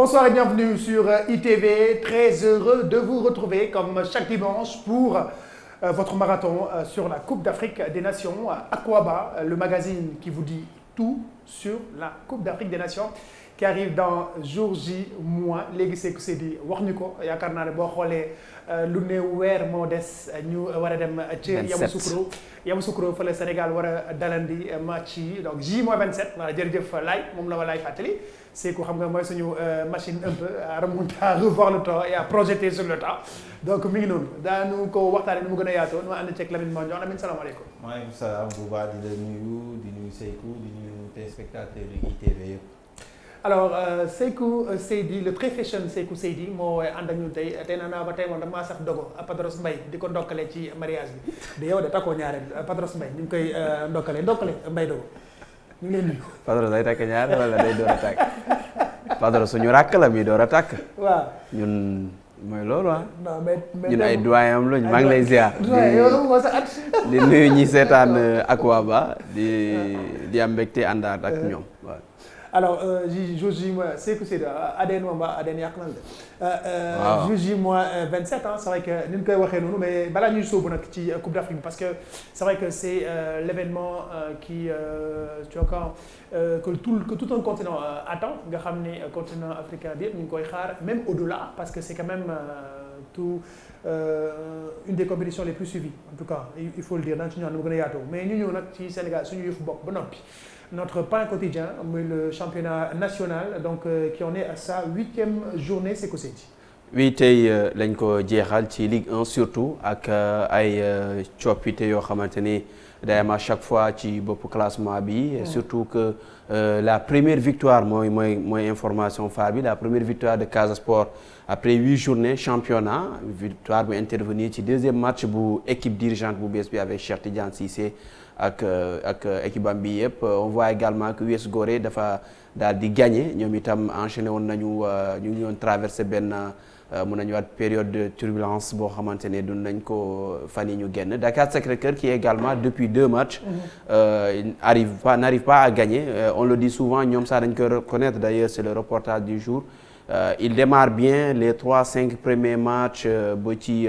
Bonsoir et bienvenue sur ITV. Très heureux de vous retrouver comme chaque dimanche pour votre marathon sur la Coupe d'Afrique des Nations. Akwaba, le magazine qui vous dit tout sur la Coupe d'Afrique des Nations qui arrive dans jour J mois. léegi Sékou Seydi wax ñu ko yaakaar naa ne boo xoolee lu ne weer moo des ñu war a dem ci Yamoussoukro fële Sénégal war a dalandi match yi donc J mois 27 voilà jërëjëf Laye moom la ma Laye fàttali Sékou xam nga mooy suñu machine un peu à remonter à revoir le temps et à projeter sur le temps donc mi ngi noonu daanu ko waxtaanee ni mu gën a yaatoo nu ànd ceeg Lamine Mandione Lamine salaamaaleykum. maaleykum salaam bu baax di la nuyu Sékou di nuyu téléspectateurs yu ITV yëpp. alors Sékou Seydi le très fashion Sékou Seydi moo ànd ak ñun tey naa ba tey moom damaa sax dogo Padros Mbaye di ko ndokkale ci mariage bi di yow de takkoo ñaareel Padros Mbaye ñu ngi koy ndokkale Mbaye dogo ñu ngi leen nuyu. Padros day takk ñaareel wala day door a takk Padros suñu rakk la mi door a takk. waaw ñun mooy loolu ah. non mais ñun ay doyen am lañ maa ngi lay ziar. di nuyu ñi seetaan Akwaba di am mbégte àndaat ak ñoom waaw. alors juge moi Sékou Seydi ADN moom ba ADN yàq na la de. juge moi 27 ans c'est vrai que ni ñu koy waxee noonu mais balaa ñuy sóobu nag ci Coupe d'Afrique parce que c'est vrai que c'est l'événement qui tu vois que tout un continent attend nga xam ne continent africain bi yëpp ñu ngi koy xaar même au-delà parce que c'est quand même une des compétitions les plus suivies en tout cas il faut le dire dañ ci ñëwaat nu mu gën a yaatoo mais ñu ñëw nag ci Sénégal suñu yëfu bopp ba noppi. Notre pain quotidien, le championnat national, donc qui en est à sa 8e journée, Sékou Seydi. oui tey lañ ko jeexal ci Ligue 1 surtout ak ay coppite yoo xamante ni day am à chaque fois ci bopp classement bi. surtout que la première victoire mooy information phare bi la première victoire de Casa Sport après 8 journées championnat victoire bu intervenir ci deuxième match bu équipe dirigeante bu bees bi avec Cheikh Tidiane Cissé. ak équipe am bi yëpp on voit également que US Gorée dafa daal di gagné ñoom itam enchaîné woon nañu ñu ngi woon traversé benn mun nañu waat période de turbulence boo xamante ne dund nañ ko fan yi ñu génn Dakar Sacré-Cœur qui également depuis 2 matchs n'arrive pas à gagner on le dit souvent ñoom sax dañ koy reconnaître d'ailleurs c'est le reportage du jour il démarre bien les 3-5 premiers matchs ba ci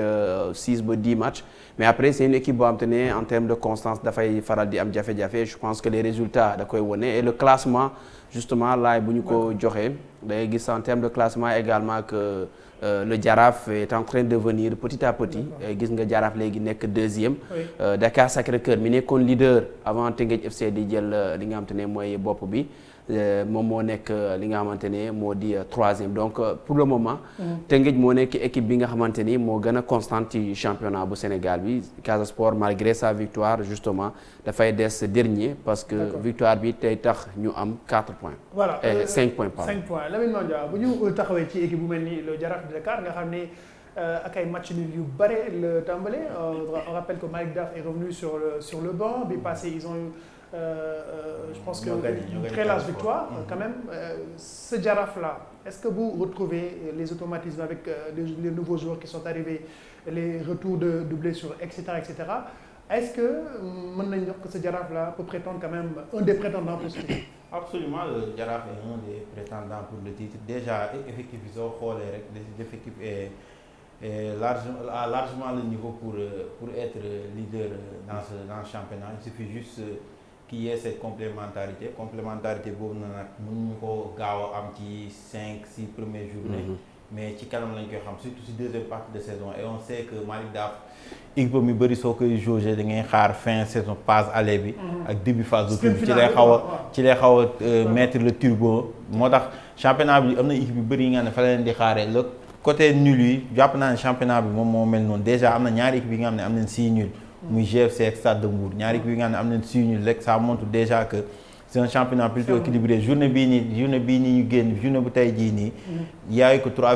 6 ba 10 matchs mais après c'est une équipe boo xamante ne en termes de constance dafay faral di am jafe-jafe je pense que les résultats da koy wone et le classement justement laay bu ñu ko joxee day gis en termes de classement également que le Jaraaf est en train de venir petit à petit gis nga Jaraaf léegi nekk 2e Dakar Sacré-Cœur mi nekkoon leader avant Teungueth FC di jël li nga xamante ne mooy bopp bi moom moo nekk li nga xamante ne moo di 3e donc pour le moment Teungueth moo nekk équipe bi nga xamante ni moo gën a constante ci championnat bu Sénégal bi Casa Sport malgré sa victoire justement dafay des dernier parce que victoire bi tey tax ñu am 4 points. voilà 5 points pardon. 5 points Lamine Mandione bu ñu taxawee ci équipe bu mel ni le Jaraaf de Dakar nga xam ni ak ay match nul yu bare la tàmbale on rappelle que Malick Daf est revenu sur le banc bi passé ils ont eu je pense que une très large victoire quand même ce Jaraaf là est-ce que vous retrouvez les automatismes avec les nouveaux joueurs qui sont arrivés les retours de blessures etc. est-ce que mën nañu wax que ce Jaraaf là peut prétendre quand même un des prétendants pour ce titre. Absolument le Jaraaf est un des prétendants pour le titre déjà effectif bi soo xoolee rek l'effectif est largement le niveau pour être leader dans ce championnat il suffit juste qu'il y ait cette complémentarité boobu na nag mënuñu ko gaaw a am ci 5-6 premières journées mais ci kanam lañ koy xam surtout ci deuxième partie de saison et on sait que Malick Daf équipe mi bëri soo koy jauger da ngay xaar fin saison phase aller bi ak début phase de tour ci lay xaw a mettre le turbo moo tax championnat bi am na équipe yu bëri yi nga ne fa leen di xaaree le côté nul yi jàpp naa ne championnat bi moom moo mel noonu déjà am na ñaari équipe yi nga xam ne am nañ 6 nuls muy GFC ak Stade de Mbour ñaari équipe yi nga xam ne am nañ 6 nuls rek ça montre déjà que c'est un championnat plutôt équilibré journée bii nii ñu génn journée bu tey jii nii yaayu ko 3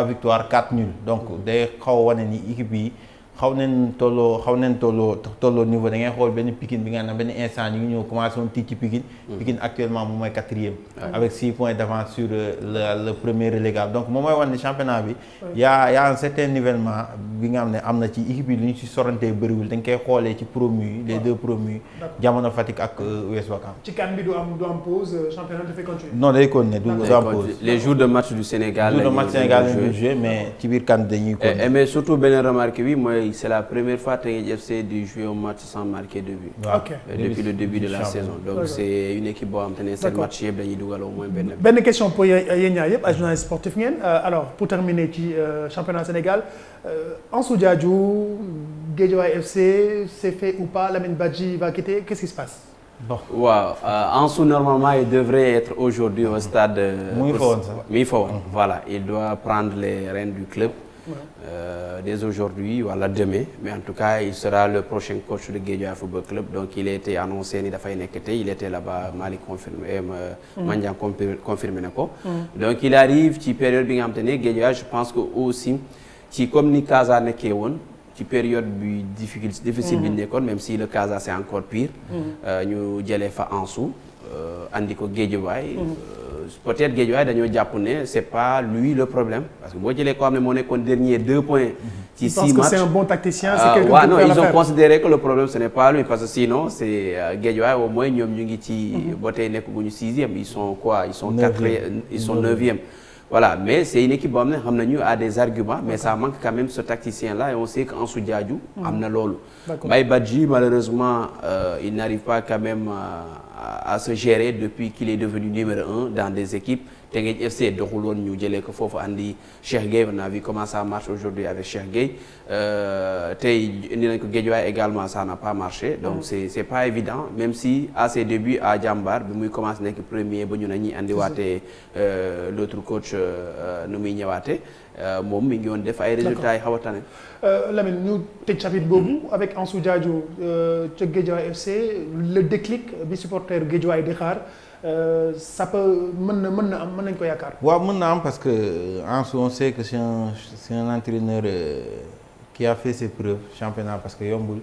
victoires 4 nuls donc day xaw a wane ni équipe yi xaw nañ tolloo niveau da ngay xool benn Pikine bi nga xam ne benn instant ñu ngi ñëw commencé woon tiit ci Pikine. Pikine actuellement moom mooy 4e. avec 6 points d'avance sur le premier relégable donc moom mooy wane ne championnat bi. y a un certain nivellement bi nga xam ne am na ci équipe yi lu ñu ci sorantee bëriwul dañ koy xoolee ci promu yi les 2 promus Jamono Fatick ak US Ouakam. ci CAN bi du am pause championnat dafay continuer. non day continuer du am pause. les jours de match du Sénégal. lañuy jouer mais ci biir CAN dañuy continuer. mais surtout beneen remarque bi mooy c'est la première fois Teungueth FC di jouer au match sans marquer de but. Depuis le début de la saison donc c'est une équipe boo xam te ne seen match yëpp dañuy dugal au moins benn question pour yéen ñaar yëpp ay journaliste sportif ngeen alors pour terminer ci championnat Sénégal Ansou Diadhiou Guédiawaye FC c'est fait ou pas Lamine Badji va quitter qu'est-ce qui se passe. Bon waaw Ansou normalement il devrait être aujourd'hui au stade. mu ngi fa woon voilà il doit prendre les rênes du club. Dès aujourd'hui wala demain mais en tout cas il sera le prochain coach de Guédiawaye Football Club donc il a été annoncé ni dafay nekk tey il était là-bas Malick confirmé Mandiang confirmé na ko donc il arrive ci période bi nga xam te ne Guédiawaye je pense que aussi ci comme ni Casa nekkee woon ci période bi difficile bi nekkoon même si le Casa c'est encore pire ñu jëlee fa Ansou andi ko Guédiawaye peut-être Guédiawaye dañoo jàpp ne c'est pas lui le problème parce que boo jëlee koo xam ne moo nekkoon dernier 2 points ci 6 matchs. C'est un bon tacticien, c'est quelqu'un qui peut faire l'affaire. Ils ont considéré que le problème ce n'est pas lui parce que sinon c'est Guédiawaye au moins ñoom ñu ngi ci ba tey nekkaguñu 6e ils sont quoi ils sont 9e voilà mais c'est une équipe boo xam ne xam nañu a des arguments mais ça manque quand même ce tacticien là et on sait que Ansou Diadhiou am na loolu Mbaye Badji malheureusement il n'arrive pas quand même à se gérer depuis qu'il est devenu numéro 1 dans des équipes Teungueth FC doxul woon ñu jëlee ko foofu andi Cheikh Gueye on a vu comment ça marche aujourd'hui avec Cheikh Gueye tey indi nañ ko Guédiawaye également ça n'a pas marché donc c'est pas évident même si à ses débuts à Diambar bi muy commencé nekk premier ba ñu ne ñi andiwaatee l'autre coach nu muy ñëwaatee moom mi ngi woon def ay résultats yi xaw a tane. Lamine ñu tëj chapitre boobu avec Ansou Diadhiou ca Guédiawaye FC le déclic bi supporter Guédiawaye di xaar ça peut mën nañ ko yaakaar. waaw mën na am parce que Ansou on sait que c'est un entraîneur qui a fait ses preuves championnat parce que yombul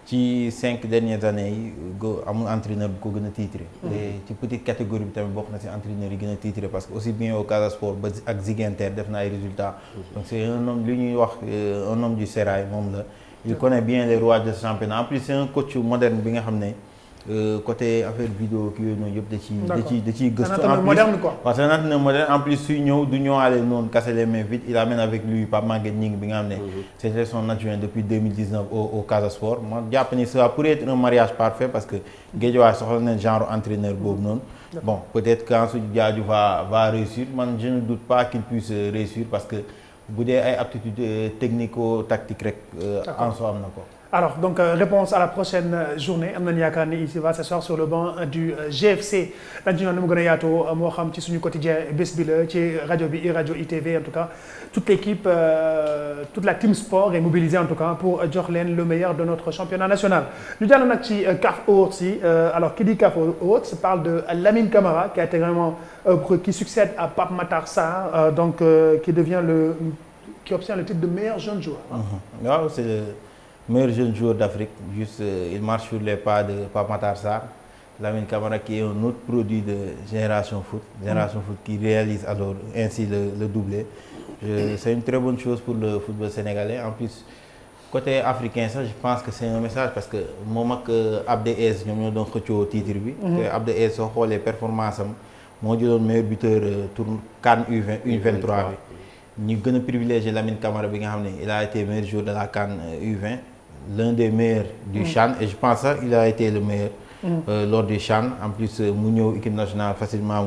ci 5 dernières années yi amul entraîneur bu ko gën a titré. ci petite catégorie bi tamit bokk na ci entraîneur yi gën a titré parce que aussi bien au Casa Sport ba ak Ziguinchor def na ay résultats. donc c'est un homme li ñuy wax un homme du sérail moom la. il connaît bien les rouages de ce championnat en plus c'est un coach moderne bi nga xam ne. côté affaire vidéo ki yooyu noonu yëpp da ciy gëstu. c'est un entraîneur moderne quoi. waaw c'est un entraîneur moderne en plus suy ñëw du ñëwaale noonu casser les mains vides il amène avec lui Pape Maguette Gningue bi nga xam ne. c'était son adjoint depuis 2019 au Casa Sport ma jàpp ni ça pourrait être un mariage parfait parce que Guédiawaye soxla na genre entraîneur boobu noonu. bon peut-être qu'Ansou Diadhiou va réussir man je ne doute pas qu'il puisse réussir parce que bu dee ay aptitudes technico-tactiques rek. Ansou am na ko. Alors donc réponse à la prochaine journée am nañu yaakaar ni il va s'asseoir sur le banc du GFC dañ ci ñëw ni mu gën a yaatoo moo xam ci suñu quotidien bés bi la ci rajo bi rajo ITV en tout cas toute l'équipe toute la team sport est mobilisée en tout cas pour jox leen le meilleur de notre championnat national. ñu jàll nag ci CAF Awards yi alors qui dit CAF Awards parle de Lamine Camara qui a été vraiment qui succède à Pape Matar Sarr donc qui obtient le titre de meilleur jeune joueur. waaw c'est meilleur jeune joueur d'Afrique juste il marche sur les pas de Pape Matar Sarr Lamine Camara qui est un autre produit de Génération Foot qui réalise alors ainsi le doublé c'est une très bonne chose pour le football sénégalais en plus côté africain sax je pense que c'est un message parce que moom ak Abdé Aziz ñoom ñoo doon xëccoo titre bi te Abdé Aziz soo xoolee performance am moo jëloon meilleur buteur tournoi CAN U23 bi ñu gën a privilégié Lamine Camara bi nga xam ne il a été meilleur joueur de la CAN U20 l'un des meilleurs du CHAN et je pense ça il a été le meilleur lors du CHAN en plus mu ñëw équipe nationale facilement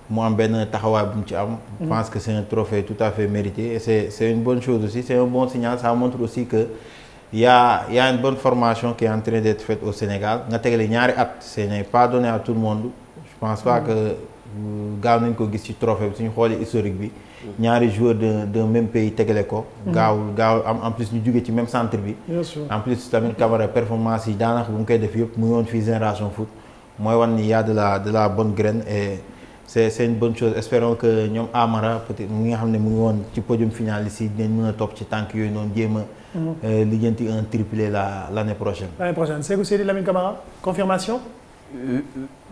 mu am benn taxawaay bu mu ci am je pense que c'est un trophée tout à fait mérité et c'est une bonne chose aussi c'est un bon signal ça montre aussi que il y a une bonne formation qui est en train d'être faite au Sénégal nga tegale ñaari at ce n'est pas donné à tout le monde je pense pas que gaaw nañ ko gis ci trophée bi suñu xoolee historique bi ñaari joueurs d'un même pays tegale ko. gaaw am en plus ñu jóge ci même centre bi. bien sûr en plus tamit Camara performance yi daanaka bu mu koy def yëpp mu ngi woon fii Génération Foot mooy wan ni y a de la bonne graine et c'est une bonne chose. Espérons que ñoom Amara peut-être ñi nga xam ne mu ngi woon ci podium finaliste yi dinañ mën a topp ci tànk yooyu noonu jéem a lijjanti un triplé l'année prochaine. L'année prochaine. Sékou Seydi, Lamine Camara, confirmation?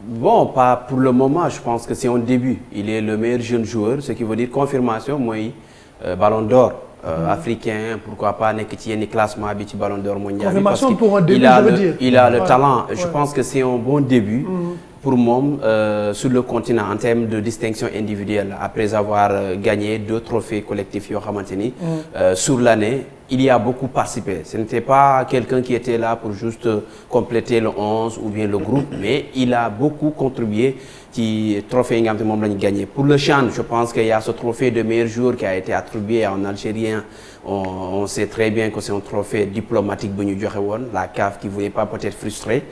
Bon, pas pour le moment. Je pense que c'est un début. Il est le meilleur jeune joueur, ce qui veut dire confirmation mooy Ballon d'Or. Africain, pourquoi pas nekk ci yenn classement bi ci Ballon d'Or mondial. Confirmation pour un début, je veux dire. Il a le talent. Je pense que c'est un bon début pour moom sur le continent en termes de distinction individuelle après avoir gagné 2 trophées collectifs yoo xamante ni sur l'année. Il y a beaucoup participé. Ce n'était pas quelqu'un qui était là pour juste compléter le 11 ou bien le groupe, mais il a beaucoup contribué ci trophée yi nga xam te moom la ñu gagné. Pour le CHAN, je pense qu'il y a ce trophée de meilleur joueur qui a été attribué à un Algérien. On sait très bien que c'est un trophée diplomatique bu ñu joxe woon, la CAF qui voulait pas peut-être frustrer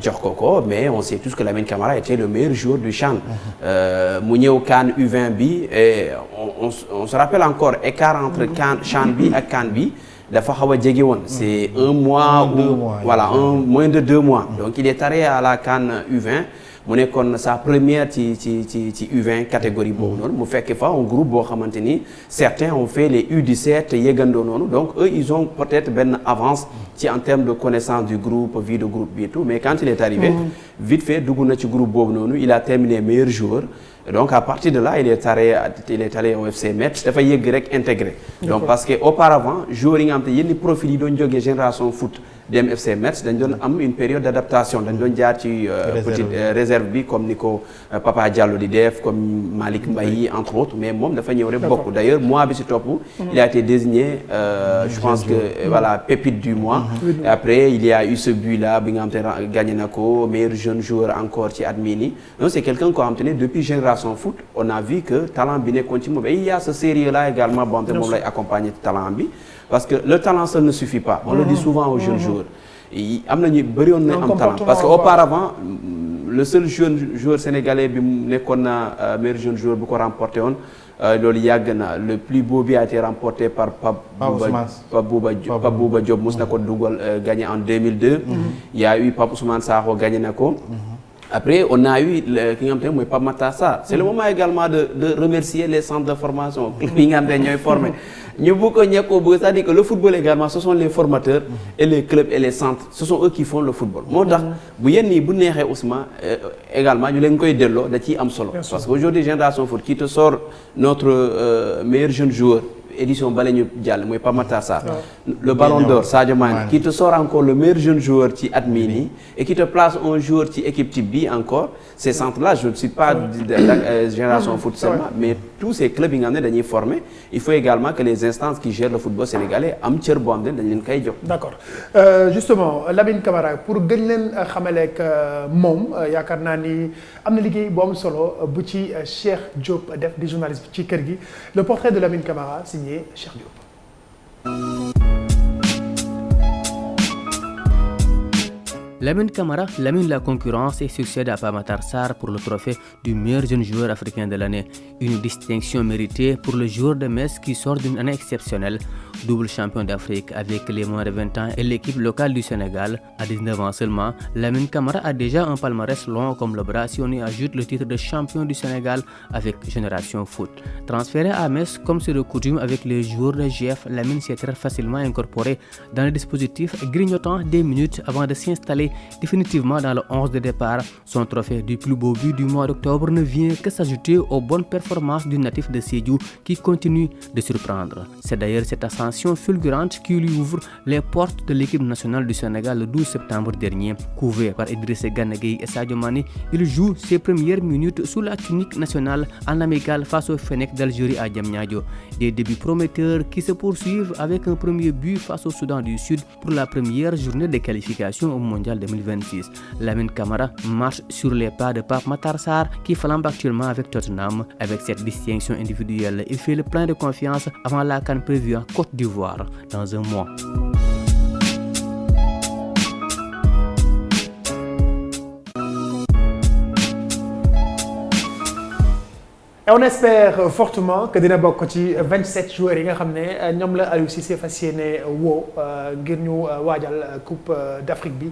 jox ko, mais on sait tous que Lamine Camara était le meilleur joueur du CHAN. mu ñëw CAN U20 bi et on se rappelle encore écart entre CHAN bi ak CAN bi dafa xaw a jege woon. C'est un mois ou voilà moins de 2 mois. Donc il est allé à la CAN U20. mu nekkoon sa première ci U20 catégorie boobu noonu mu fekk fa un groupe boo xamante ni certains ont fait les U17 yëgandoo noonu donc eux ils ont peut-être benn avance ci en termes de connaissance du groupe vie de groupe bi tout mais quand il est arrivé vite fait dugg na ci groupe boobu noonu il a terminé meilleur joueur. Donc à partir de là il est allé au FC Metz dafa yëgg rek intégré. Donc parce que auparavant joueurs yi nga xam te yenn profil yi doon jógee génération foot dem FC Metz dañ doon am une période d'adaptation dañ doon jaar ci petite réserve bi comme ni ko Papa Diallo di def comme Malick Mbaye entre autres mais moom dafa ñëw rek bokk. D'ailleurs mois bi ci topp il a été désigné je pense que voilà pépite du mois. Et après il y a eu ce but là bi nga xam te gagné na ko meilleur jeune joueur encore ci at mii nii donc c'est quelqu'un koo xam te ne depuis génération foot on a vu que talent bi nekkoon ci moom et il y a ce sérieux là également boo xam te moom lay accompagner talent bi. Parce que le talent seul ne suffit pas. On le dit souvent aux jeunes joueurs. am na ñu bëri woon nañ am talent parce que auparavant le seul jeune joueur sénégalais bi mu nekkoon na meilleur jeune joueur bu ko remporté woon loolu yàgg na le plus beau bi a été remporté par Pape Bouba Diop mos na ko dugal gagné en 2002. Il y a eu Pape Ousmane Sakho gagné na ko. Après on a eu ki nga xam te mooy Pape Matar Sarr. C'est le moment également de remercier les centres de formation yi nga xam te ñooy formé. ñu bëgg ko ñekkoo bëgg c'est-à-dire que le football également ce sont les formateurs et les clubs et les centres ce sont eux qui font le football moo tax bu yenn yi bu neexee Ousmane également ñu leen koy delloo da ciy am solo parce que aujourd'hui Génération Foot qui te sort notre meilleur jeune joueur édition bale ñu jàll mooy Pape Matar Sarr le Ballon d'Or Sadio Mané qui te sort encore le meilleur jeune joueur ci at mii nii et qui te place un joueur ci équipe type bi encore ces centres là je ne suis pas Génération Foot seulement mais tous ces clubs yi nga xam ne dañuy former il faut également que les instances qui gèrent le football sénégalais am cër boo xam ne dañ leen koy jox. D'accord justement Lamine Camara pour gën leen xamaleeg moom yaakaar naa ni am na liggéey bu am solo bu ci Cheikh Diop def di journaliste ci kër gi le portrait de Lamine Camara signé Cheikh Diop. Lamine Camara lamine la concurrence et succède à Pape Matar Sarr pour le trophée du meilleur jeune joueur africain de l'année. Une distinction méritée pour le joueur de Metz qui sort d'une année exceptionnelle. Double champion d'Afrique avec les moins de 20 ans et l'équipe locale du Sénégal. À 19 ans seulement, Lamine Camara a déjà un palmarès long comme le bras si on y ajoute le titre de champion du Sénégal avec Génération Foot. Transféré à Metz comme c'est de coutume avec les joueurs de GF, Lamine s'est très facilement incorporé dans le dispositif, grignotant des minutes avant de s'installer définitivement dans le 11 de départ. Son trophée du plus beau but du mois d'octobre ne vient que s'ajouter aux bonnes performances du natif de Sédhiou qui continue de surprendre. C'est d'ailleurs cette ascension fulgurante qui lui ouvre les portes de l'équipe nationale du Sénégal le 12 septembre dernier. Couvé par Idrissa Gana Gueye et Sadio Mané, il joue ses premières minutes sous la tunique nationale en amical face au Fennec d'Algérie à Diamniadio. Des débuts prometteurs qui se poursuivent avec un premier but face au Soudan du Sud pour la première journée de qualification au Mondial 2026. Lamine Camara marche sur les pas de Pape Matar Sarr qui flambe actuellement avec Tottenham. Avec cette distinction individuelle, il fait le plein de confiance avant la CAN prévue en Côte d'Ivoire dans un mois. Et on espère fortement que dina bokk ci 27 joueurs yi nga xam ne ñoom la Aliou Cissé fas yéene woo ngir ñu waajal Coupe d'Afrique bi.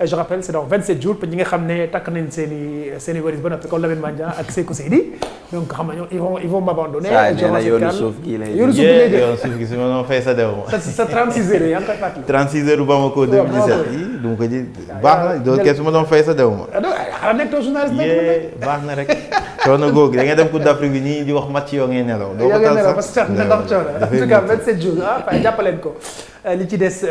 Je rappelle c'est dans 27 jours ñi nga xam ne takk nañ seen i waris ba noppi comme Lamine Mandia ak Sékou Seydi donc xam nga ils vont m'abandonner. yoonu suuf gi lay yoonu suuf gi si ma doon fay sa dew ma. sa 36 heures yaa ngi koy fàttali. 36 heures Bamako 2017 yi du ma ko ji baax na doo kees su ma doon fay sa dew ma. xanaa nekk too journaliste baax na rek. coono googu da ngay dem Coupe d'Afrique bi nii di wax match yoo ngay nelaw. doo ko tal sax parce que ndax coono en tout cas 27 jours fay jàppaleen ko. li ci des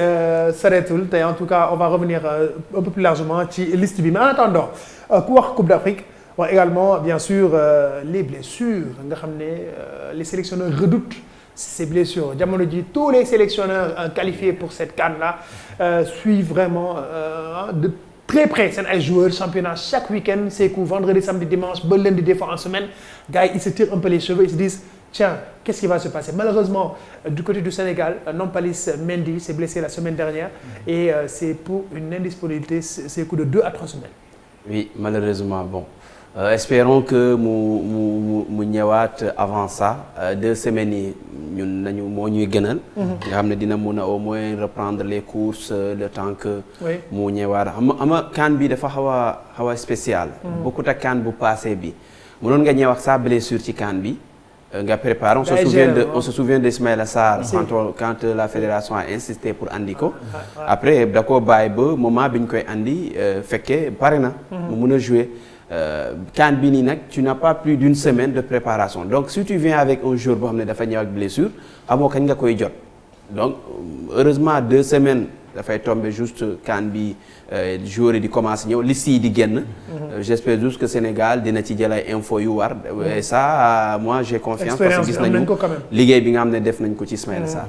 soreetul te en tout cas on va revenir un peu plus largement ci liste bi mais en attendant ku wax Coupe d'Afrique wax également bien sûr les blessures nga xam ne les sélectionneurs redoutent ces blessures jamono ji tous les sélectionneurs qualifiés pour cette CAN là suivent vraiment de très près seen ay joueurs championnat chaque week-end c'est que vendredi samedi dimanche ba lundi des fois en semaine gars yi ils se tirent un peu les cheveux ils se disent tiens qu'est-ce qui va se passer malheureusement du côté du Sénégal Nampalys Mendy s'est blessé la semaine dernière et c'est pour une indisponibilité c'est coup de 2 à 3 semaines. Oui malheureusement bon espérons que mu ñëwaat avant ça 2 semaines yi ñun nañu moo ñuy gënal. nga xam ne dina mun a au moins reprendre les courses le temps que. mu ñëwaat ama CAN bi dafa xaw a spécial. bokkut ak CAN bu passé bi mënoon nga ñëw ak sa blessure ci CAN bi. nga préparé on se souvient d'Ismaïla Sarr quand la fédération a insisté pour andi ko après da koo bàyyi ba moment bi ñu koy andi fekkee pare na mu mun a jouer CAN bi nii nag tu n'as pas plus d'une semaine de préparation donc si tu viens avec un joueur boo xam ne dafa ñëw ak blessure amoo kañ nga koy jot donc heureusement 2 semaines dafay tomber juste CAN bi joueurs yi di commencer ñëw liste yi di génn. J'espère juste que Sénégal dina ci jël ay infos yu war. et ça moi j'ai confiance. parce que gis nañu liggéey bi nga xam ne def nañ ko ci Ismaïla Sarr.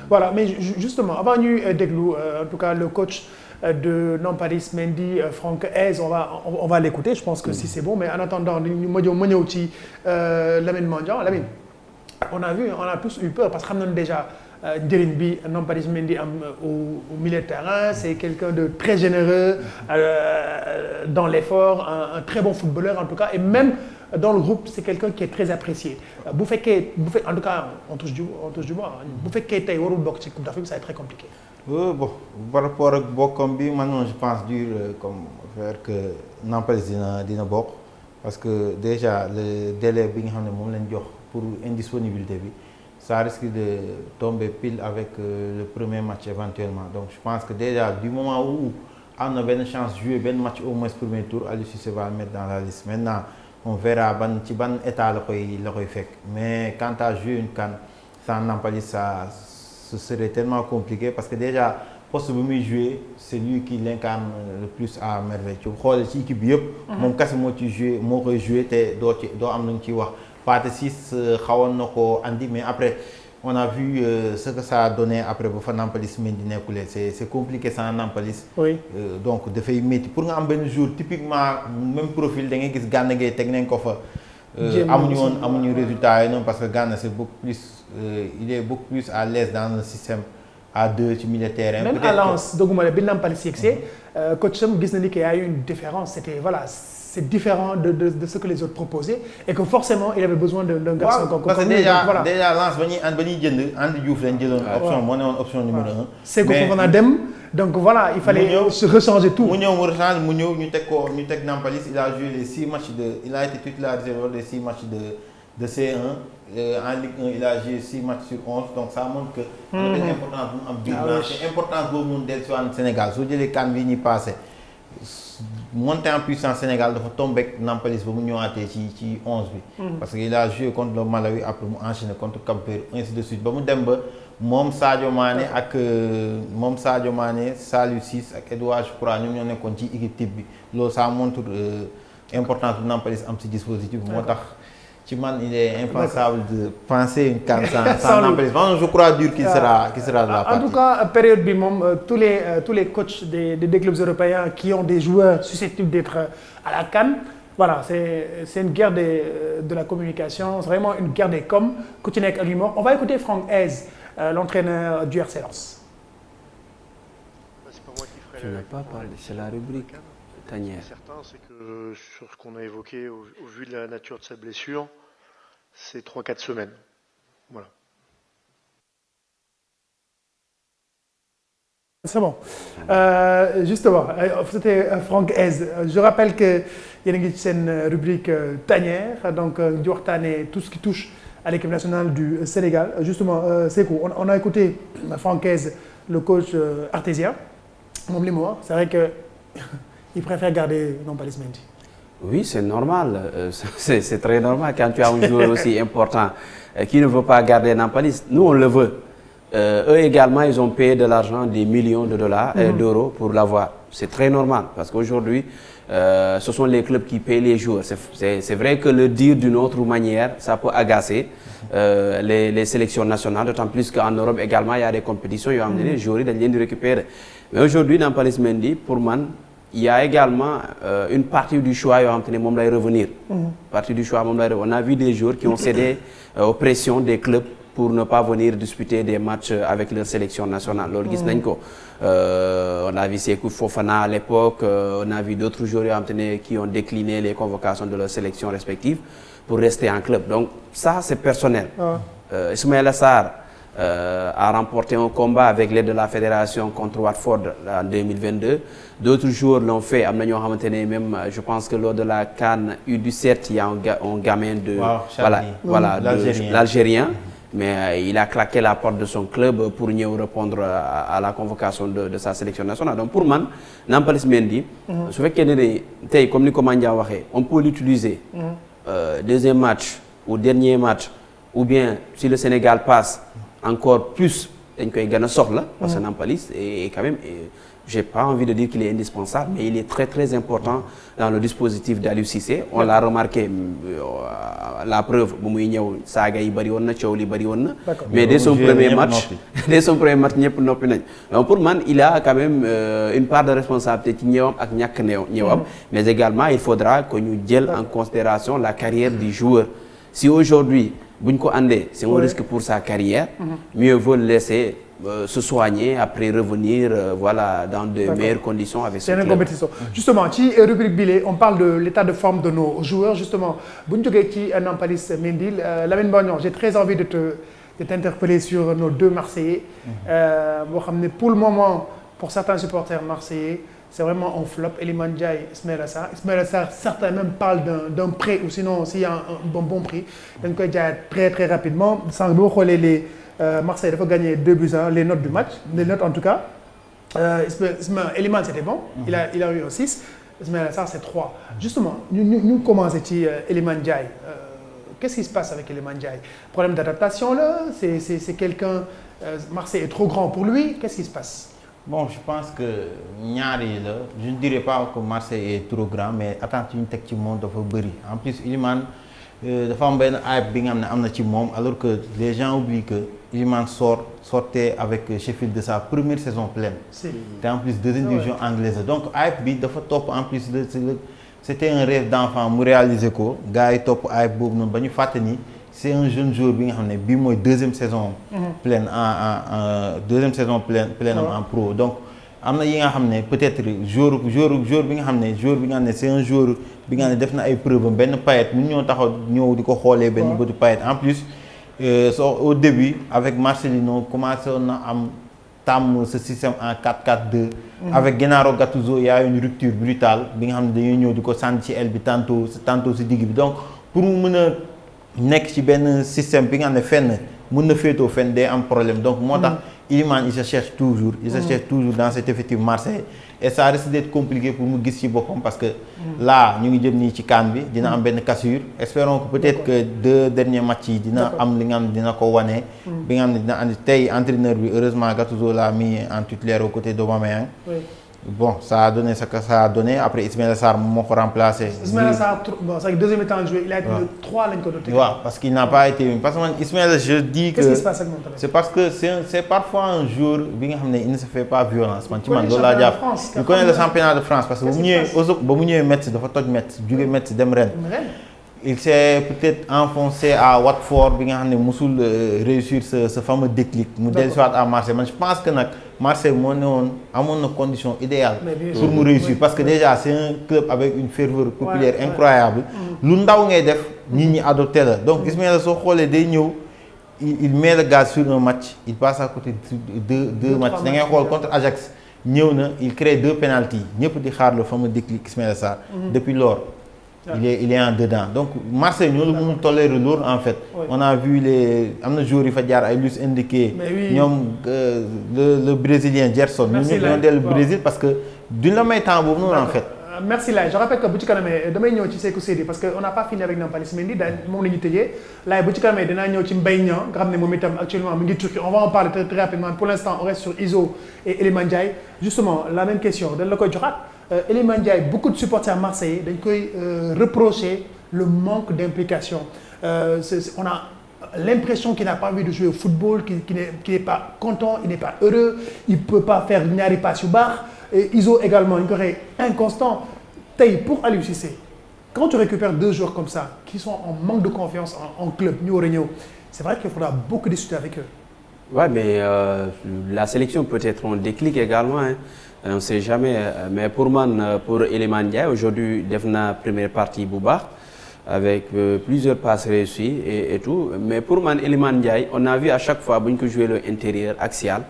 voilà mais justement avant ñuy déglu en tout cas le coach de Nampalys Mendy Franck Hez on va l'écouter je pense que si c'est bon mais en attendant ñu ma ñëw ci Lamine Mandia Lamine on a tous eu peur parce que xam nañu déjà. njëriñ bi Nampalys Mendy am au milieu de terrain c'est quelqu'un de très généreux dans l'effort un très bon footballeur en tout cas et même dans le groupe c'est quelqu'un qui est très apprécié bu fekkee en tout cas on touche du bois bu fekkee tey warul bokk ci Coupe d'Afrique ça va être très compliqué. bon par rapport ak bokkam bi man je pense dur comme faire que Nampalys dina bokk parce que déjà le délai bi nga xam ne moom lañ jox pour indisponibilité bi. Ça risque de tomber pile avec le premier match éventuellement donc je pense que déjà du moment où am na benn chance jouer benn match au moins premier tour Aliou Cissé va le mettre dans la liste maintenant on verra ci ban état la koy fekk mais quant à jouer une CAN sans Nampalys ça ce serait tellement compliqué parce que déjà poste bi muy jouer c'est lui qui l'incarne le plus à merveille ci xoolee ci équipe bi yëpp. moom kese moo koy jouer te doo am lu ñu ciy wax. Pathé Ciss xawoon na ko andi mais après on a vu ce que ça a donné après ba fa Nampalys Mendy nekkulee c'est compliqué sans Nampalys. oui donc dafay métti pour nga am benn jour typiquement même profil da ngay gis Gana Gueye teg nañ ko fa. amuñu résultat yi noonu parce que Gana c'est beaucoup plus il est beaucoup plus à l'aise dans le système à 2 ci milieu de terrain. même à Lens dogguma la bi Nampalys yegsee coach am gis na ni qu'il y a eu une différence c'était voilà. C'est différent de ce que les autres proposaient et que forcément il avait besoin d'un garçon comme parce que déjà Lens ba ñuy jënd Andy Diouf lañ jëloon option moo ne woon option numéro 1. c'est que Fofana dem donc voilà il fallait se rechanger tout. mu ñëw ñu teg Nampalys il a joué les 6 matchs il a été titularisé lors des 6 matchs de C1 en Ligue 1 il a joué 6 matchs sur 11 donc ça montre que. am na benn importance bu mu am biir c'est importance boobu noonu dellusiwaat Sénégal soo jëlee CAN bi ñuy passé. Montée en puissance Sénégal dafa tombé ak Nampalys ba mu ñëwaatee ci 11 bi. parce que il a joué contre le Malawi après mu enchaîné contre Cap-Vert ainsi de suite ba mu dem ba moom Sadio Mané Saliou Ciss ak Edouard je crois ñoom ñoo nekkoon ci équipe type bi loolu ça montre importance bu Nampalys am ci dispositif bi moo tax ci man il est impensable de penser une CAN sans Nampalys. Je crois dur qu'il sera de la partie. En tout cas période bi moom tous les coachs des clubs européens qui ont des joueurs susceptibles d'être à la CAN voilà c'est une guerre de la communication c'est vraiment une guerre des coms ku ci nekk ak humour. On va écouter Franck Hez l'entraîneur du RC Lens. C'est pas moi qui ferai Je n'ai pas parlé, c'est la rubrique Tanière. Certain, c'est que sur ce qu'on a évoqué, au vu de la nature de sa blessure, c'est 3-4 semaines. Voilà. C'est bon. Justement, c'était Franck Hez. Je rappelle que yéen a ngi ci seen rubrique tanière donc di waxtaanee tout ce qui touche à l'équipe nationale du Sénégal. Justement, Sékou, on a écouté Franck Hez, le coach artésien. Moom li mu wax, c'est vrai que il préfère garder Nampalys Mendy. Oui, c'est normal. C'est très normal quand tu as un joueur aussi important qui ne veut pas garder Nampalys. Nous, on le veut. Eux également, ils ont payé de l'argent, des millions de dollars, d'euros pour l'avoir. C'est très normal parce qu'aujourd'hui, ce sont les clubs qui payent les joueurs. C'est vrai que le dire d'une autre manière, ça peut agacer les sélections nationales, d'autant plus qu'en Europe également, il y a des compétitions, il y a des joueurs qui viennent récupérer. Mais aujourd'hui, dans Nampalys Mendy, pour moi, il y a également une partie du choix qui va revenir. Partie du choix, on a vu des joueurs qui ont cédé aux pressions des clubs pour ne pas venir disputer des matchs avec leur sélection nationale. On a vu Sékou Fofana à l'époque, on a vu d'autres joueurs qui ont décliné les convocations de leurs sélections respectives pour rester en club. Donc ça, c'est personnel. Ismaïla Sarr a remporté un combat avec l'aide de la fédération contre Watford en 2022. D'autres joueurs l'ont fait. Même, je pense que lors de la CAN U17, il y a un gamin de l'Algérien. Mais il a claqué la porte de son club pour venir répondre à la convocation de sa sélection nationale. Donc pour moi, Nampalys Mendy, comme on peut l'utiliser deuxième match ou dernier match, ou bien si le Sénégal passe encore plus, parce que Nampalys est quand même... Je n'ai pas envie de dire qu'il est indispensable, mais il est très très important dans le dispositif d'Aliou Cissé. On l'a remarqué, la preuve, mais dès son premier match, donc pour moi, il a quand même une part de responsabilité, mais également il faudra que nous prenions en considération la carrière du joueur. Si aujourd'hui, c'est un risque pour sa carrière, mieux vaut le laisser se soigner, après revenir dans de meilleures conditions avec son club. Compétition. Justement, ci rubrique Bilé, on parle de l'état de forme de nos joueurs. Justement, bu ñu jógee ci Nampalys Mendy, Lamine Bagnon, j'ai très envie de t'interpeller sur nos deux Marseillais. Pour le moment, pour certains supporters marseillais, c'est vraiment un flop. Iliman Ndiaye, Ismaïla Sarr. Ismaïla Sarr, certains même parlent d'un prêt, ou sinon, s'il y a un bon prix, donc il y a très très rapidement. Sans Marseille dafa gagné 2-1, les notes du match, les notes en tout cas. Iliman c'était bon, il a eu un 6, Ismaïla Sarr c'est 3. Justement, nous commençons ci Iliman Ndiaye. Qu'est-ce qui se passe avec Iliman Ndiaye? Problème d'adaptation là, c'est quelqu'un, Marseille est trop grand pour lui, qu'est-ce qui se passe? Bon, je pense que je ne dirais pas que Marseille est trop grand, mais attention, ci monde dafa bëri. En plus, Iliman dafa am benn hype bi nga xam ne am na ci moom, alors que les gens oublient que Iliman sortait avec Sheffield de sa première saison pleine. C'était en plus deuxième division anglaise. Donc hype bi dafa top, en plus c'était un rêve d'enfant mu réaliser ko gars yi top hype boobu noonu ba ñu fàtte ni c'est un jeune joueur bi nga xam ne bii mooy deuxième saison pleine deuxième saison pleine en pro. Donc am na yi nga xam ne peut-être joueur bi nga xam ne c'est un joueur bi nga xam ne def na ay preuve benn Payet mun ñoo taxaw ñëw di ko xoolee benn bëtu Payet. En plus au début avec Marcelino commencé na am tàmm ce système en 4-4-2 avec Gennaro Gattuso il y a une rupture brutale bi nga xam ne dañuy ñëw di ko sànni ci aile bi tantôt ci digg bi. Donc pour mu mën a nekk ci benn système bi nga xam ne fenn mën na féetoo fenn day am problème. Donc moo tax Iliman il se cherche toujours dans cet effectif Marseille, et ça risque d'être compliqué pour mu gis ci boppam parce que là ñu ngi jëm nii ci CAN bi dina am benn cassure. Espérons que peut-être que 2 derniers matchs yi dina am li nga xam ne dina ko wane bi nga xam ne dina andi tey entraîneur bi heureusement Gattuso l'a mis en titulaire aux côtés d'Aubameyang. Bon, ça a donné ce que ça a donné. Après, Ismaïla Sarr m'a remplacé. Ismaïla Sarr, bon, c'est le deuxième temps joué, il a été le 3 l'année de parce qu'il n'a pas été. Parce que Ismaïla, je dis que. Qu'est-ce qui se passe avec mon c'est parce que c'est parfois un jour, il ne se fait pas violence. Il connaît le championnat de France. Il connaît le championnat de France parce que vous Metz, il faut Metz, Metz, Dem Rennes. il s'est peut-être enfoncé à Watford bi nga xam ne musul réussir ce fameux déclic mu dellu si waat à Marseille man je pense que nag Marseille moo ne woon amoon na condition idéale pour mu réussir parce que déjà c'est un club avec une ferveur populaire incroyable lu ndaw ngay def nit ñi adopté la donc Ismaïla soo xoolee day ñëw il met le gaz sur un match il passe à côté de deux matchs da ngay xool contre Ajax ñëw na il crée 2 pénaltys ñëpp di xaar le fameux déclic Ismaïla Sarr depuis lors il est en dedans donc Marseille ñoo la mënul tolérer loolu en fait on a vu am na joueurs yi fa jaar ay Luis Enrique ñoom le brésilien Gerson ñu ñëpp ñoo dellu Brésil parce que duñ la may temps boobu noonu en fait merci Laye je rappelle que bu ci kanamee damay ñëw ci Sékou Seydi parce que on n'a pas fini avec Nampalys Mendy moom la ñu tëjee Laye bu ci kanamee dinaa ñëw ci Mbaye Niang nga xam ne moom itam actuellement mu ngi Turquie on va en parler très rapidement pour l'instant on reste sur Iso et Iliman Ndiaye justement la même question dañ la koy joxaat Iliman Ndiaye beaucoup de supporters marseillais dañ koy reprocher le manque d'implication on a l'impression qu'il n'a pas envie de jouer au football qu'il n'est pas content il n'est pas heureux il peut pas faire ñaari passe yu baax Iso également ñu ko waxee inconstant tey pour Aliou Cissé quand tu récupères 2 joueurs comme ça qui sont en manque de confiance en club ñu war a ñëw c'est vrai qu'il faudra beaucoup discuter avec eux. Ouais, mais la sélection peut être un déclic également hein. On ne sait jamais mais pour man pour Iliman Ndiaye aujourd'hui def na première partie bu baax avec plusieurs passes réussies et tout mais pour man Iliman Ndiaye on a vu à chaque fois bu ñu ko jouer le intérieur axial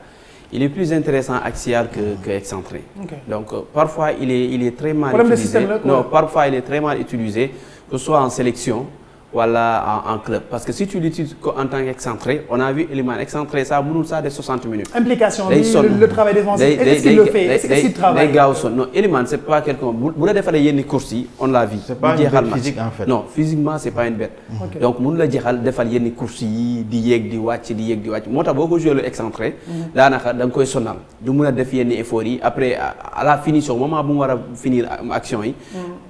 il est plus intéressant axial que excentré. Okay. Donc parfois il est très mal utilisé. Non, parfois il est très mal utilisé que ce soit en sélection wala en club parce que si tu l'utilises en tant qu'excentré on a vu Iliman excentré ça mënul ça des 60 minutes. Implication bi le travail défensif est-ce qu'il le fait est-ce qu'il travaille. day gaaw sonn non Iliman c'est pas quelqu'un bu la defalee yenn courses yi on l'a vu. c'est pas une bête physique en fait. Non physiquement c'est pas une bête. Okay. Donc mënu la jeexal defal yenn courses yi di yéeg di wàcc moo tax boo ko joué le excentré. daanaka da nga koy sonal du mën a def yenn efforts yi après à la finition moment bu mu war a finir action yi.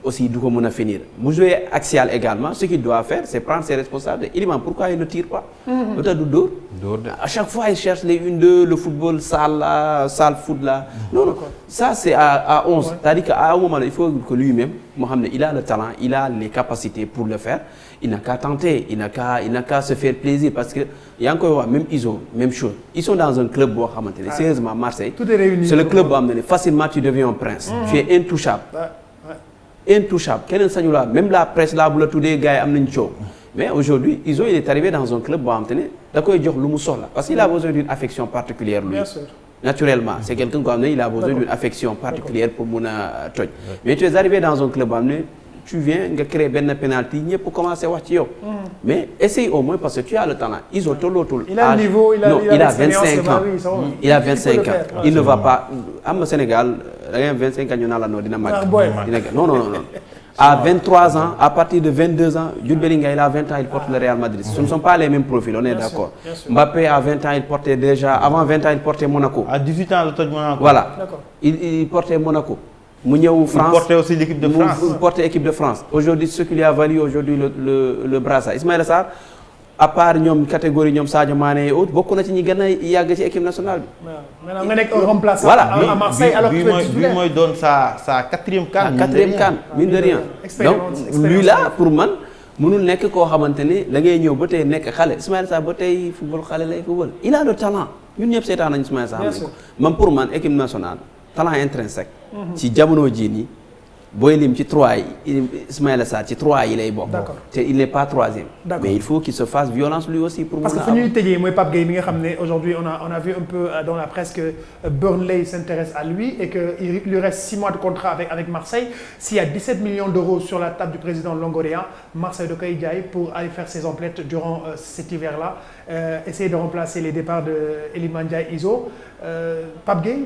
aussi du ko mën a finir mu joué axial également ce qu'il doit faire c'est prendre ses responsabilités. Iliman pourquoi il ne tire pas? Lu tax du dóor. À chaque fois il cherche les 1-2 le football sale là sale foot là. Non ça c'est à 11. Ouais. C'est-à-dire qu'à un moment il faut que lui-même moo xam ne il a le talent il a les capacités pour le faire il n'a qu'à tenter il n'a qu'à se faire plaisir parce que yaa ngi koy wax même Iso même chose ils sont dans un club boo xamante ne sérieusement Marseille. Tout est réuni. C'est le club boo xam ne facilement tu deviens un prince. Tu es intouchable. Intouchable keneen sañu la même la presse là bu la tuddee gars yi am nañu coow mais aujourd'hui Iso il est arrivé dans un club boo xam te ne da koy jox lu mu soxla parce qu'il a besoin d'une affection particulière lui. Bien sûr. Naturellement c'est quelqu'un boo xam ne il a besoin d'une affection particulière pour mun a toj mais tu es arrivé dans un club boo xam ne tu viens nga créer benn penalty ñëpp commencé wax ci yow. Mais essaye au moins parce que tu as le talent Iso tollootul. Il a le niveau il a 25 ans il a 25 ans il ne va pas am na Sénégal da ngay am 25 ans ñu naan la non dina màgg. Non. À 23 ans à partir de 22 ans Jude Bellingham il a 20 ans il porte le Real Madrid. Ce ne sont pas les mêmes profils on est d'accord. Mbappé à 20 ans il portait déjà avant 20 ans il portait Monaco. À 18 ans la toj Monaco. Voilà il portait Monaco. mu ñëw France il portait aussi l'équipe de France. mu portait équipe de France. Aujourd'hui ce qui lui a valu aujourd'hui le brassard Ismaïla Sarr à part ñoom catégorie ñoom Sadio Mané et autres bokk na ci ñi gën a yàgg ci équipe nationale bi. waaw maintenant nga nekk un remplaçant. Voilà à Marseille alors que bi mooy doon sa 4e CAN. 4e CAN mine de rien. Donc lui là pour man mënul nekk koo xamante ni da ngay ñëw ba tey nekk xale Ismaïla Sarr ba tey football xale lay football il a le talent ñun ñëpp seetaan nañu Ismaïla Sarr xam nañ ko man pour man équipe nationale talent intrinsèque. ci jamono jii nii booy lim ci 3 yi Ismaïla Sarr ci 3 yi lay bokk. D'accord. te il n'est pas 3e. Mais il faut qu'il se fasse violence lui aussi pour. Parce que fu ñuy tëjee mooy Pape Gueye mi nga xam ne aujourd'hui on a vu un peu dans la presse que Burnley s'intéresse à lui et que il lui reste 6 mois de contrat avec Marseille. S'il y a 17 millions d'euros sur la table du président Longoria, Marseille da koy jaay pour aller faire ses emplettes durant cet hiver-là, essayer de remplacer les départs de Iliman Ndiaye Iso. Pape Gueye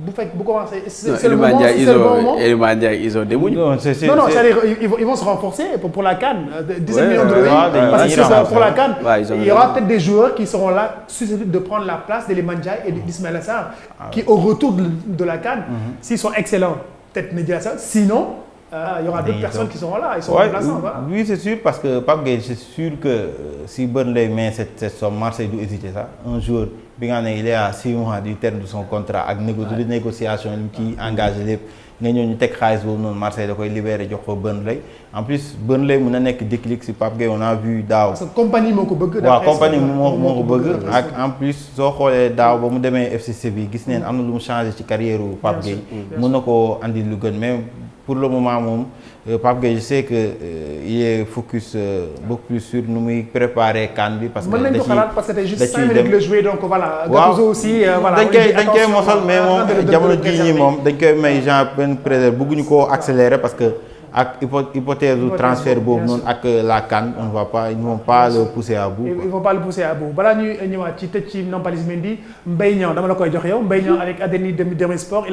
bu commencé. C'est le moment, c'est le bon moment. Iliman Ndiaye Iso demuñu. Non, c'est-à-dire ils vont se renforcer pour la CAN. 17 millions d'euros parce que pour la CAN, il y aura peut-être des joueurs qui seront là susceptibles de prendre la place d'Iliman Ndiaye et d'Ismaïla Sarr qui au retour de la CAN, s'ils sont excellents, peut-être médias ça. Sinon, il y aura d'autres personnes qui seront là, ils sont remplaçants. Voilà. Oui, c'est sûr, parce que Pape Gueye, c'est sûr que si Burnley met cette somme, Marseille doit hésiter ça. Un jour, il est à 6 mois du terme de son contrat, avec des négociations qui engagent les nga ñëw ñu teg xaalis boobu noonu Marseille da koy libéré jox ko Burnley en plus Burnley mën na nekk déclic si Pape Gueye on a vu daaw. parce que compagnie moo ko bëgg. waaw compagnie moo ko bëgg ak en plus soo xoolee daaw ba mu demee FC Séville gis neen am na lu mu changé ci carrière Pape Gueye. mën na koo andi lu gën mais pour le moment moom Pape Gueye je sais que il est focus beaucoup plus sur nu muy préparer CAN bi. parce que mën nañu ko xalaat parce que tey juste 5 minutes la joué donc voilà. waaw Gattuso aussi voilà. dañ koy mosal mais moom jamono jii nii moom dañ koy may genre benn préserve bëgguñu koo accélérer parce que ak hypothèse du transfert boobu noonu ak la CAN on va pas ils vont pas le pousser à bout. ils vont pas le pousser à bout balaa ñuy ñëwaat ci tëj ci Nampalys Mendy Mbaye Niang dama la koy jox yow Mbaye Niang avec Académie Demi Sport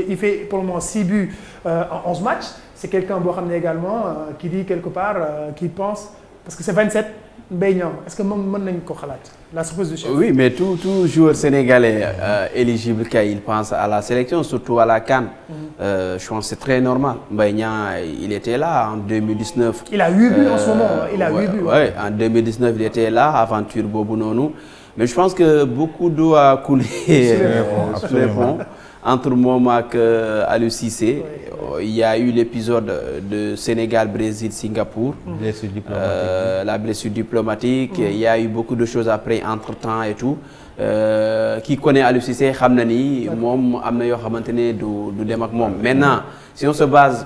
il fait pour le moment 6 buts en 11 matchs. C'est quelqu'un boo xam ne également qui dit quelque part qui pense parce que c'est 27 Mbaye Niang est-ce que moom mën nañu ko xalaat la surprise du chef. Oui mais tout joueur sénégalais éligible il pense à la sélection surtout à la CAN. Je pense que c'est très normal. Mbaye Niang il était là en 2019. Il a 8 buts en ce moment il a 8 buts. Oui en 2019 il était là aventure boobu noonu mais je pense que beaucoup d'eau a coulé sur les ponts entre moom ak Aliou Cissé. Il y a eu l'épisode de Sénégal-Brésil-Singapour. Blessure diplomatique. La blessure diplomatique. Il y a eu beaucoup de choses après entre-temps et tout. Qui connaît Aliou Cissé xam na ni moom am na yoo xamante ne du dem ak moom. Maintenant si on se base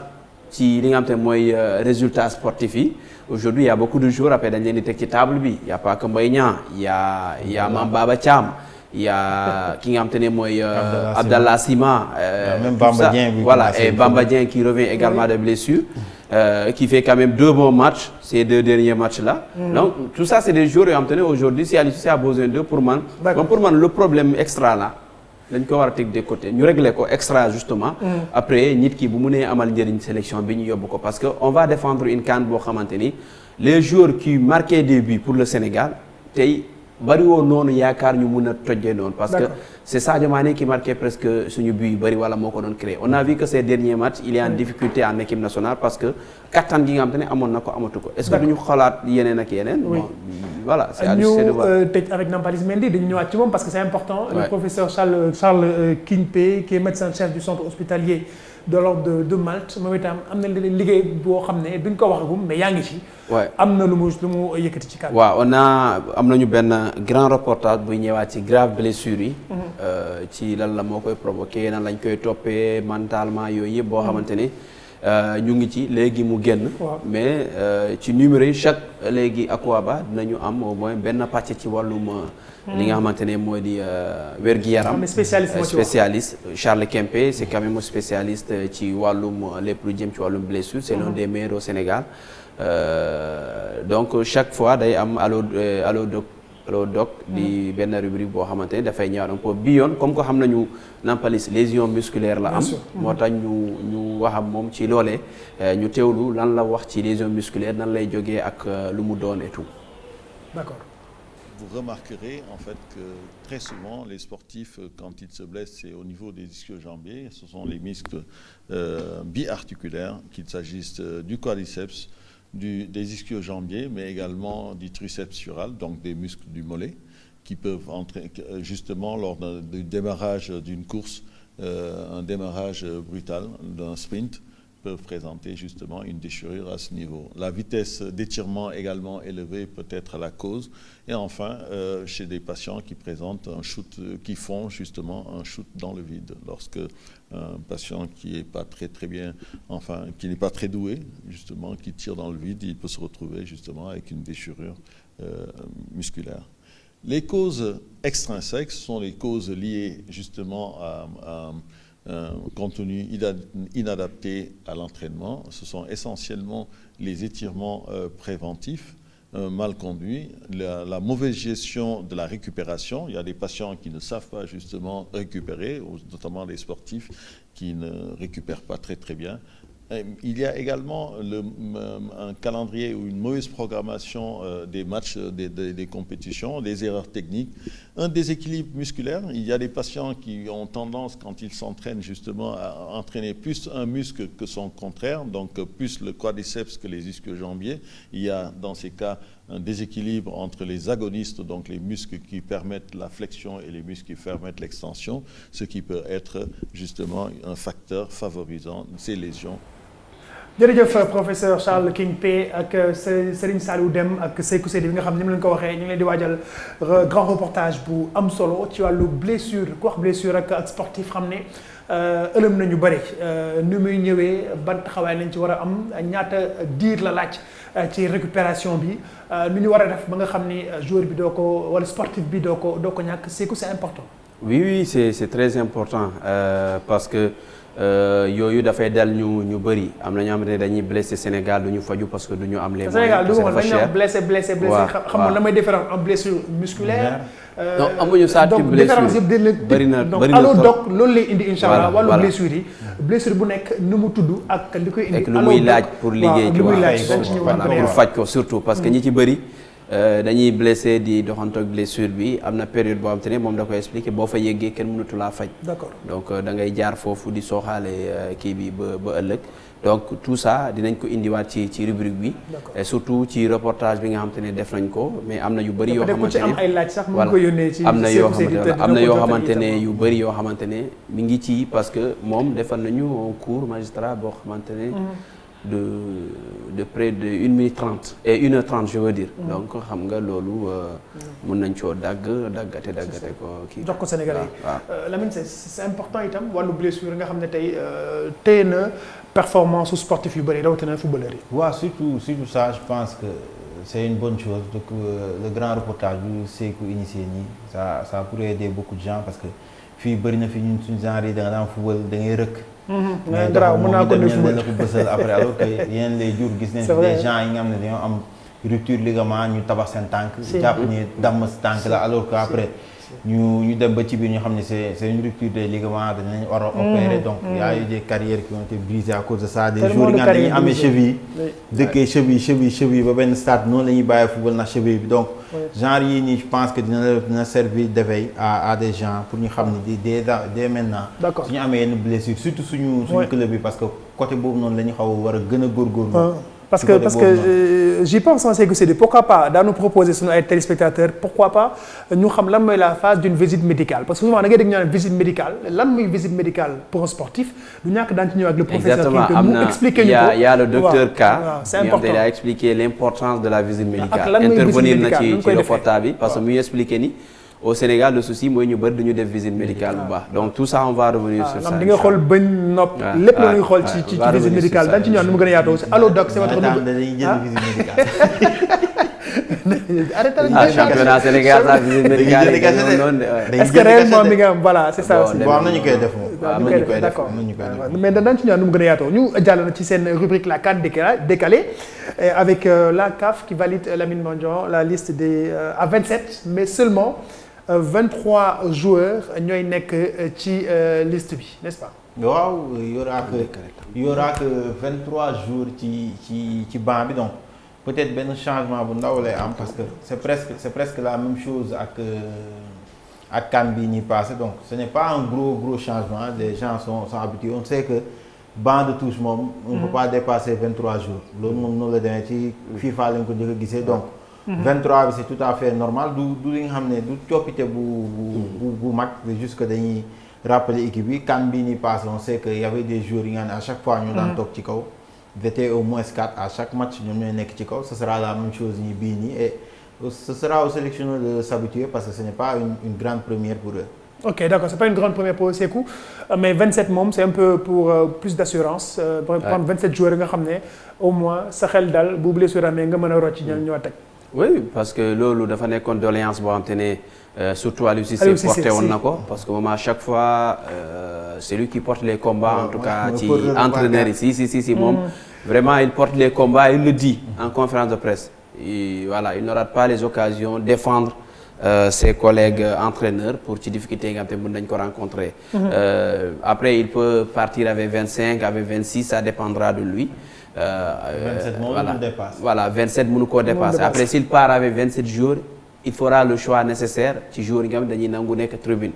ci li nga xamante ne mooy résultats sportifs yi aujourd'hui il y a beaucoup de joueurs après dañ leen di teg ci table bi il y a pas que Mbaye Niang il y a Mame Baba Thiam. Il y a ki nga xamante ne mooy Abdallah Sima. Même Bamba Dieng voilà et Bamba Dieng qui revient également de blessure. Qui fait quand même 2 bons matchs ces 2 derniers matchs là. Donc tout ça c'est des joueurs yoo xamante ne aujourd'hui si Aliou Cissé a besoin d'eux pour man. pour man le problème extra là dañ ko war a teg de côté ñu régler ko extra justement. après nit ki bu mënee amal njëriñ sélection bi ñu yóbbu ko parce que on va défendre une CAN boo xamante ni les joueurs qui marquaient des buts pour le Sénégal tey. bari woon noonu yaakaar ñu mun a tojjee noonu parce que c'est Sadio Mané qui marquait presque suñu but yu bari wala moo ko doon créé on a vu que ces derniers matchs il est en difficulté en équipe nationale parce que kattan gi nga xam te ne amoon na ko amatu ko est-ce que duñu xalaat yeneen ak yeneen bon voilà c'est à discuter de voir ñu tëj avec Nampalys Mendy dañu ñëwaat ci moom parce que c'est important le professeur Charles Kimpé qui est médecin-chef du centre hospitalier de l'ordre de Malte moom itam am na liggéey boo xam ne duñ ko waxagum mais yaa ngi ci. am na lu mu yëkkati ci kàddu. waaw am nañu benn grand reportage buy ñëwaat ci grave blessure yi. ci lan la moo koy provoqué nan lañ koy toppee mentalement yooyu yëpp boo xamante ne ñu ngi ci léegi mu génn. mais ci numéro yi chaque léegi Akwaba dinañu am au moins benn pàcc ci wàllum. li nga xamante ne mooy di wér-gu-yaram spécialiste Charles Kempé c'est quand même spécialiste ci wàllum lépp lu jëm ci wàllum blessure c'est l'un des meilleurs au Sénégal donc chaque fois day am allo doc di benn rubrique boo xamante ne dafay ñëwaat un peu bi yoon comme ko xam nañu Nampalys lésion musculaire la am moo tax ñu wax am moom ci loolee ñu teewlu lan la wax ci lésion musculaire nan lay jógee ak lu mu doon et tout. D'accord. Vous remarquerez en fait que très souvent les sportifs quand ils se blessent c'est au niveau des ischio-jambiers, ce sont les muscles biarticulaires qu'il s'agisse du quadriceps, des ischio-jambiers mais également du triceps sural donc des muscles du mollet qui peuvent entrer justement lors du démarrage d'une course, un démarrage brutal d'un sprint peuvent présenter justement une déchirure à ce niveau. La vitesse d'étirement également élevée peut être la cause. Et enfin, chez des patients qui présentent un shoot, qui font justement un shoot dans le vide. Lorsque un patient qui n'est pas très bien, enfin, qui n'est pas très doué, justement, qui tire dans le vide, il peut se retrouver justement avec une déchirure musculaire. Les causes extrinsèques sont les causes liées justement à contenu inadapté à l'entraînement. Ce sont essentiellement les étirements préventifs mal conduits, la mauvaise gestion de la récupération. Il y a des patients qui ne savent pas justement récupérer, notamment les sportifs qui ne récupèrent pas très bien. il y a également un calendrier ou une mauvaise programmation des matchs, des compétitions, des erreurs techniques, un déséquilibre musculaire. Il y a des patients qui ont tendance, quand ils s'entraînent justement, à entraîner plus un muscle que son contraire, donc plus le quadriceps que les ischio-jambiers. Il y a dans ces cas un déséquilibre entre les agonistes, donc les muscles qui permettent la flexion et les muscles qui permettent l'extension, ce qui peut être justement un facteur favorisant ces lésions. jërëjëf professeur Charles Kingpé ak Serigne Saliou Deme ak Sékou Seydi bi nga xam ni mu leen ko waxee ñu ngi leen di waajal grand reportage bu am solo ci wàllu blessure ku wax blessure ak sportif xam ne ëlëm nañu bëri ni muy ñëwee ban taxawaay lañ ci war a am ñaata diir la laaj ci récupération bi nu ñu war a def ba nga xam ni joueur bi doo ko wala sportif bi doo ko ñàkk Sékou c'est important. Oui c'est très important parce que yooyu dafay dal ñu bëri am na ñoo xamante ne dañuy blessé Sénégal du ñu faju parce que du ñu am les moyens. Sénégal du dafa cher blessé. waaw xam nga la may différence en blessure musculaire. non amuñu saa type blessure donc différence yëpp dina bëri na donc allo doc loolu lay indi incha allah wàllu blessure yi. blessure bu nekk nu mu tudd ak li koy indi. ak lu muy laaj pour liggéey ci voilà pour faj ko surtout parce que ñi ci bëri. dañuy blessé di doxantoog blessure bi am na période boo xam te ne moom da koy expliqué boo fa yeggee kenn mënatu laa faj. D'accord. Donc da ngay jaar foofu di sooxaale kii bi ba ëllëg donc tout ça dinañ ko indiwaat ci rubrique bi. Et surtout ci reportage bi nga xam te ne def nañ ko mais am na yu bëri yoo xamante ne am ay laaj sax mu ngi ko yónnee ci am na yoo xamante ne yu bëri yoo xamante ne mi ngi ci parce que moom defal nañu un cours magistral boo xamante ne. de près de 1 minute 30 et 1h30 je veux dire. Donc xam nga loolu mën nañ coo daggate ko kii. jox ko Sénégalais yi Lamine c'est important itam wàllu blessure nga xam ne tey téye na performance su sportif yu bëri rawatina footballeur yi. waaw surtout ça je pense que c'est une bonne chose donc le grand reportage bu Sékou initié nii ça pourrait aider beaucoup de gens parce que fii bëri na fi ñun suñu genre yi da nga daan football da ngay rëkk. mais garaaw mën naa ko def la ko bësal après alors que yeneen lay jur gis nañ des gens yi nga xam ne dañoo am rupture ligament ñu tabax seen tànk jàpp ni damm si tànk la alors que après ñu dem ba ci biir ñu xam ne c'est une rupture des ligaments danañ war a opérer donc y a eu des carrières qui ont été brisées à cause de ça des jours yi nga xam ne dañuy amee cheville dëkkee cheville ba benn stade noonu la ñuy bàyyi football na cheville bi donc genre yii nii je pense que dina servir d'éveil à des gens pour ñu xam ne dès maintenant suñu amee yenn blessure surtout suñu club bi parce que côté boobu noonu la ñu xaw a war a gën a góorgóorlu parce que j'y pense en Sékou Seydi pourquoi pas daanu proposer suñu ay téléspectateurs pourquoi pas ñu xam lan mooy la phase d'une visite médicale parce que souvent da ngay dégg ñu naan visite médicale lan mooy visite médicale pour un sportif du ñàkk daan ci ñëw ak le professeur Kingpé mu expliquer ñu ko il y a le docteur K c'est important il a expliqué l'importance de la visite médicale intervenir na ci reportage bi parce que muy expliquer ni au Sénégal le souci mooy ñu bëri duñu def visite médicale bu baax donc tout ça on va revenir sur ça. di nga xool bëñ nopp lépp la ñuy xool ci visite médicale dañ ci ñëwaat nu mu gën a yaatoo aussi allo doc c'est votre dañuy jël visite médicale. arrêtez championnat Sénégal sa visite médicale est-ce que réellement mi nga am voilà c'est ça aussi. bon am nañu koy def moom am nañu koy def d'accord mais dañ ci ñëwaat nu mu gën a yaatoo ñu jàll na ci seen rubrique la CAN décalée avec la CAF qui valide Lamine Mandion la liste des à 27 mais seulement 23 joueurs ñooy nekk ci liste bi n'est-ce pas. waaw y aura que 23 jours ci banc bi donc peut-être benn changement bu ndaw lay am parce que c'est presque la même chose ak CAN bi ñuy passé donc ce n'est pas un gros changement les gens sont habitués on sait que banc de touche moom on ne peut pas dépasser 23 jours loolu moom noonu la demee ci FIFA lañ ko njëkk a gisee donc 23 bi c'est tout à fait normal du li nga xam ne du coppite bu mag c'est juste que dañuy rappeler équipe bi CAN bii nii passé on sait que y avait des joueurs yi nga xam ne à chaque fois ñu daan toog ci kaw c'était au moins 4 à chaque match ñoom ñooy nekk ci kaw ce sera la même chose nii bii nii et ce sera aux sélectionneurs de s'habituer parce que ce n'est pas une grande première pour eux. Ok d'accord c'est pas une grande première pour Sékou mais 27 moom c'est un peu pour plus d'assurance pour prendre 27 joueurs nga xam ne au moins sa xel dal bu blessure amee nga mën a rocc ñoo teg. Oui parce que loolu dafa nekkoon doléance boo xam te ne surtout Aliou Cissé porté woon na ko parce que moom à chaque fois c'est lui qui porte les combats en tout cas ci entraîneur yi si moom vraiment il porte les combats il le dit en conférence de presse et voilà il ne rate pas les occasions défendre ses collègues entraîneurs pour ci difficulté yi nga xam te mën nañ ko rencontrer. Après il peut partir avec 25 avec 26 ça dépendra de lui. 27 voilà, dépasse. Voilà 27 mënu koo dépasser après s'il part avec 27 jours il fera le choix nécessaire ci joueurs yi nga xam dañuy nangu nekk tribune.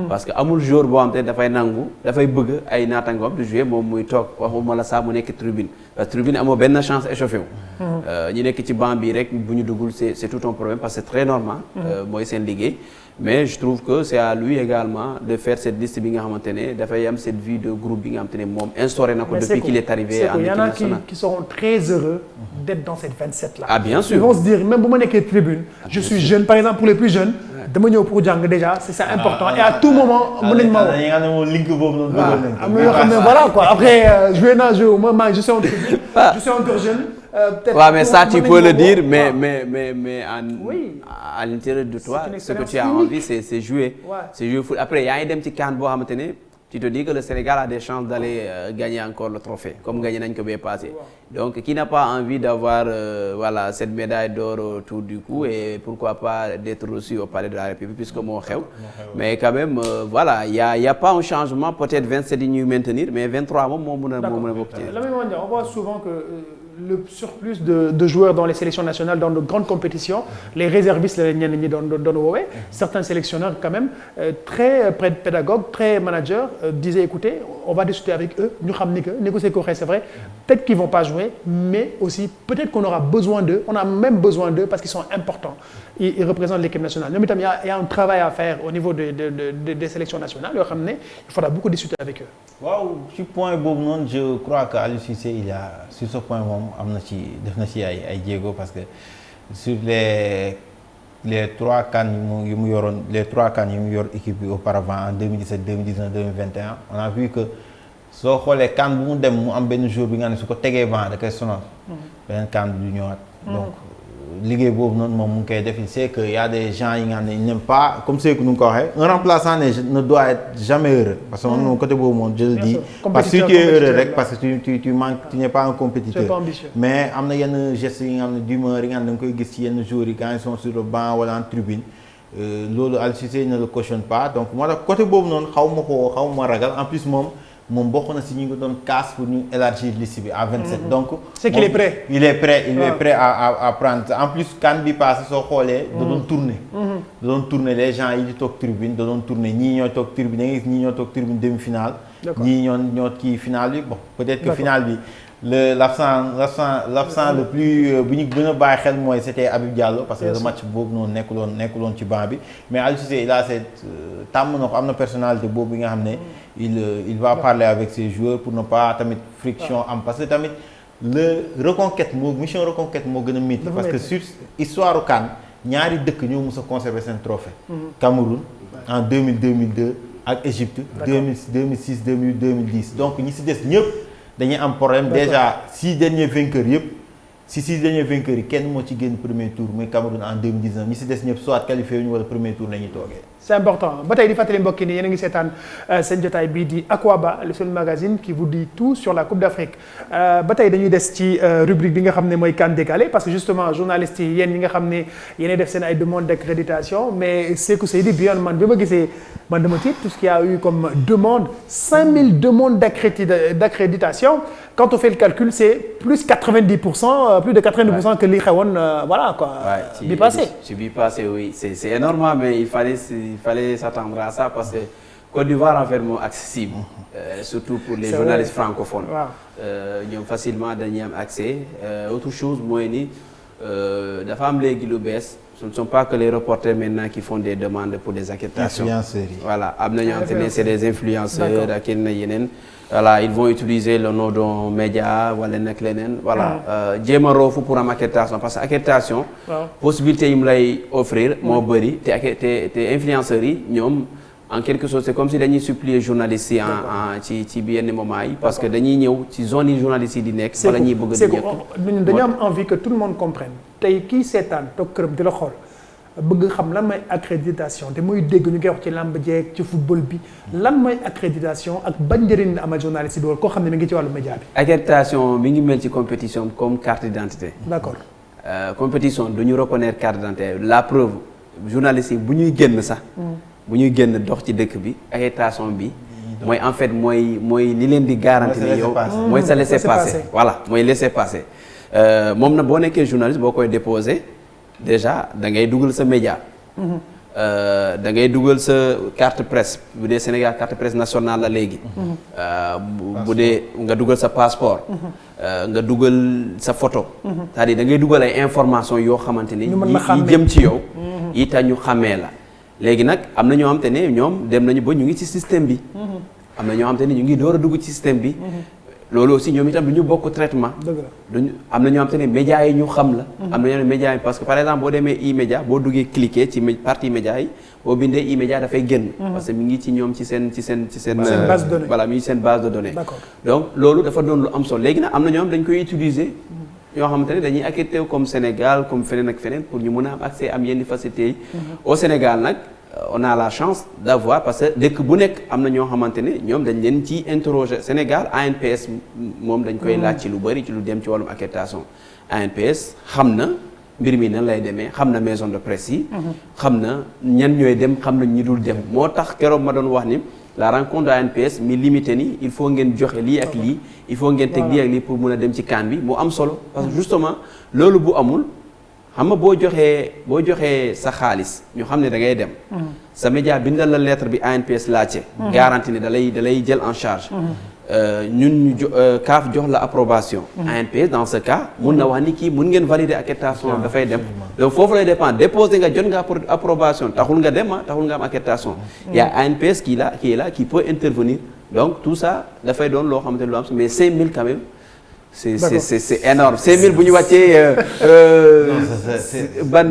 parce que amul joueur boo xam te dafay nangu dafay bëgg ay naataangoom di jouer moom muy toog waxuma la saa mu nekk tribune parce que tribune amoo benn chance échauffé wu. ñi nekk ci banc bi rek bu ñu duggul c'est tout un problème parce que c'est très normal. mooy seen liggéey. mais je trouve que c'est à lui également de faire cette liste bi nga xamante ne dafay am cette vie de groupe bi nga xamante ne moom instauré na ko depuis qu'il est arrivé en équipe nationale. Il y en a qui seront très heureux d'être dans cette 27 là. Ah bien sûr. Ils vont se dire même bu ma nekkee tribune. je suis jeune par exemple pour les plus jeunes. dama ñëw pour jàng déjà c'est ça important et à tout moment mën nañu ma woo. nga ne moom link boobu noonu. waaw am na yoo xam ne voilà quoi après joué naa jeu moi je suis en tribune. je suis encore jeune. peut-être ouais, mais ça tu peux le dire mais à l'intérieur de toi ce que tu as envie c'est jouer. c'est jouer foot après yaa ngi dem ci CAN boo xamante ne tu te dis que le Sénégal a des chances d'aller gagner encore le trophée comme gagné nañ ko bee passé. Donc qui n'a pas envie d'avoir voilà cette médaille d'or autour du cou et pourquoi pas d'être reçu au palais de la République puisque moo xew. mais quand même voilà y a pas un changement peut-être 27 yi ñuy maintenir mais 23 moom moo mën a bokk ci. On voit souvent que le surplus de joueurs dans les sélections nationales dans de grandes compétitions les réservistes la ñenn ñi doon woowee certains sélectionneurs quand même très pédagogues très managers disaient écoutez on va discuter avec eux ñu xam ni que négocier ko c'est vrai peut-être qu'ils vont pas jouer mais aussi peut-être qu'on aura besoin d'eux on a même besoin d'eux parce qu'ils sont importants ils représentent l'équipe nationale ñoom itam il y a un travail à faire au niveau des sélections nationales yoo xam ne il faudra beaucoup discuter avec eux. waaw ci point boobu noonu je crois que Aliou Cissé il a sur ce point moom am na ci def na ci ay jéego parce que sur les 3 CAN yi mu yoroon les 3 CAN yi mu yor équipe bi auparavant en 2017 2019 2021 on a vu que soo xoolee CAN bu mu dem mu am benn jour bi nga ne su ko tegee vent da koy sonal. beneen CAN bi du ñëwaat. donc liggéey boobu noonu moom mu ngi koy def il sait que y a des gens yi nga xam ne ils n'aiment pas comme c'est que nu nga ko waxee un remplaçant ne doit être jamais heureux parce que moom côté boobu moom je le dis parce que si tu es heureux rek parce que tu manques tu n'es pas un compétiteur mais am na yenn gestes yi nga xam ne d'humeur yi nga xam ne da nga koy gis ci yenn jours yi quand ils sont sur le banc wala en tribune loolu Aliou Cissé ne le cautionne pas donc moo tax côté boobu noonu xaw ma ragal en plus moom bokk na si ñu ngi doon casse pour ñu élargir liste bi à 27. donc c'est qu'il est prêt. il est prêt à prendre en plus CAN bi passé soo xoolee. da doon tourner. da doon tourner les gens yi di toog tribune da doon tourner ñii ñoo toog tribune da ngay gis ñii ñoo toog tribune demi-finale. ñii ñoo kii finale bi bon peut-être que finale bi l'absent le plus bu ñu gën a bàyyi xel mooy c'était Habib Diallo parce que le match boobu noonu nekkuloon ci banc bi mais Aliou Cissé il a cette tàmm na ko am na personnalité boobu nga xam ne il va parler avec ses joueurs pour ne pas tamit friction am parce que tamit mission reconquête moo gën a métti parce que sur histoire CAN ñaari dëkk ñoo mës a conserver seen trophée Cameroun en 2002 ak Égypte 2006 2010 donc ñi si des ñëpp dañuy am problème déjà 6 derniers vainqueurs yëpp si 6 derniers vainqueurs yi kenn moo ci génn premier tour muy Cameroun en 2019 ñi si des ñëpp soit qualifié wu ñu wala premier tour la ñuy toogee. c'est important ba tey di fàttali mbokk yi ni yéen a ngi seetaan seen jotaay bii di Akwaba le seul magazine qui vous dit tout sur la Coupe d'Afrique ba tey dañuy des ci rubrique bi nga xam ne mooy CAN décalé parce que justement journalistes yi yéen ñi nga xam ne yéenay def seen ay demandes d'accréditation mais Sékou Seydi bi yoon man bi ma gisee man dama tiit tout ce qu'il y a eu comme demande 5000 demandes d'accréditation quand on fait le calcul c'est plus 90% plus de 90% que li xewoon voilà quoi. bi passé ci bi passé oui c'est énorme mais il fallait s'attendre à ça parce que Côte d'Ivoire enfermement accessible surtout pour les journalistes francophones ñoom facilement dañuy am accès autre chose mooy ni dafa am léegi lu bees ce ne sont pas que les reporters maintenant qui font des demandes pour des accréditations voilà am na ñoo xamante ne c'est des influenceurs ak yeneen voilà ils vont utiliser le nom d'un média wala nekk leneen voilà jéem a roofu pour am accréditation parce que accréditation possibilité yi mu lay offrir moo bëri te influenceurs yi ñoom en quelque chose c'est comme si dañuy supplier journalistes yi ci yenn moment yi parce que dañuy ñëw ci zone yi journalistes yi di nekk wala ñuy bëgg di ñëpp dañu am envie que tout le monde comprenne tey kii seetaan toog këram di la xool bëgg xam lan mooy accréditation te muy dégg ñu koy wax ci làmb jeeg ci football bi lan mooy accréditation ak ban njëriñ la amal journaliste bi wala koo xam ne mi ngi ci wàllu média bi. accréditation mi ngi mel ci compétition comme carte d'identité. d'accord. Compétition du ñu reconnaître carte d'identité la preuve journalistes yi bu ñuy génn sax. bu ñuy génn dox ci dëkk bi accréditation bi. mooy en fait mooy li leen di garantie ne yow mooy sa laissez-passer voilà mooy laissez-passer moom na boo nekkee journaliste boo koy déposer déjà da ngay dugal sa média da ngay dugal sa carte presse bu dee Sénégal carte presse nationale la léegi bu dee nga dugal sa passeport nga dugal sa photo c'est-à-dire da ngay dugal ay information yoo xamante ni yi jëm ci yow yi tax ñu xàmmee la léegi nag am na ñoo xam te ne ñoom dem nañu ba ñu ngi ci système bi am na ñoo xam te ne ñu ngi door a dugg ci système bi loolu aussi ñoom itam du ñu bokk traitement duñu am na ñoo xam te ne médias yi ñu xam la am na ñoo ne médias yi parce que par exemple boo demee e-média boo duggee cliquer ci partie médias yi boo bindee e-média dafay génn parce que mi ngi ci ñoom ci seen base de données voilà mi ngi seen base de données donc loolu dafa doon lu am solo léegi nag am na ñoo xam dañ koy utiliser ñoo xamante ne dañuy accrédité comme Sénégal comme feneen ak feneen pour ñu mën a am accès am yenn facilités yi au Sénégal nag on a la chance d'avoir parce que dëkk bu nekk am na ñoo xamante ne ñoom dañ leen ci interroger Sénégal ANPS moom dañ koy laaj ci lu bari ci lu dem ci wàllum accréditation ANPS xam na mbir mi nan lay demee xam na maison de presse yi xam na ñan ñooy dem xam na ñi dul dem moo tax keroog ma doon wax ni la rencontre de ANPS mi limité ni il faut ngeen joxe lii ak lii il faut ngeen teg lii ak lii pour mun a dem ci CAN bi mu am solo parce que justement loolu bu amul xam nga boo joxee sa xaalis ñu xam ne da ngay dem sa média bindal la lettre bi ANPS laajte garantie ne da lay jël en charge ñun ñu CAF jox la approbation ANPS dans ce cas mun na wax ni kii mun ngeen valider accréditation dafay dem donc foofu lay dépendre déposer nga jot nga approbation taxul nga dem taxul nga am accréditation y a ANPS qui est là qui peut intervenir donc tout ça dafay doon loo xamante ne lu am mais 5000 quand même c'est énorme 5000 bu ñu wàccee ban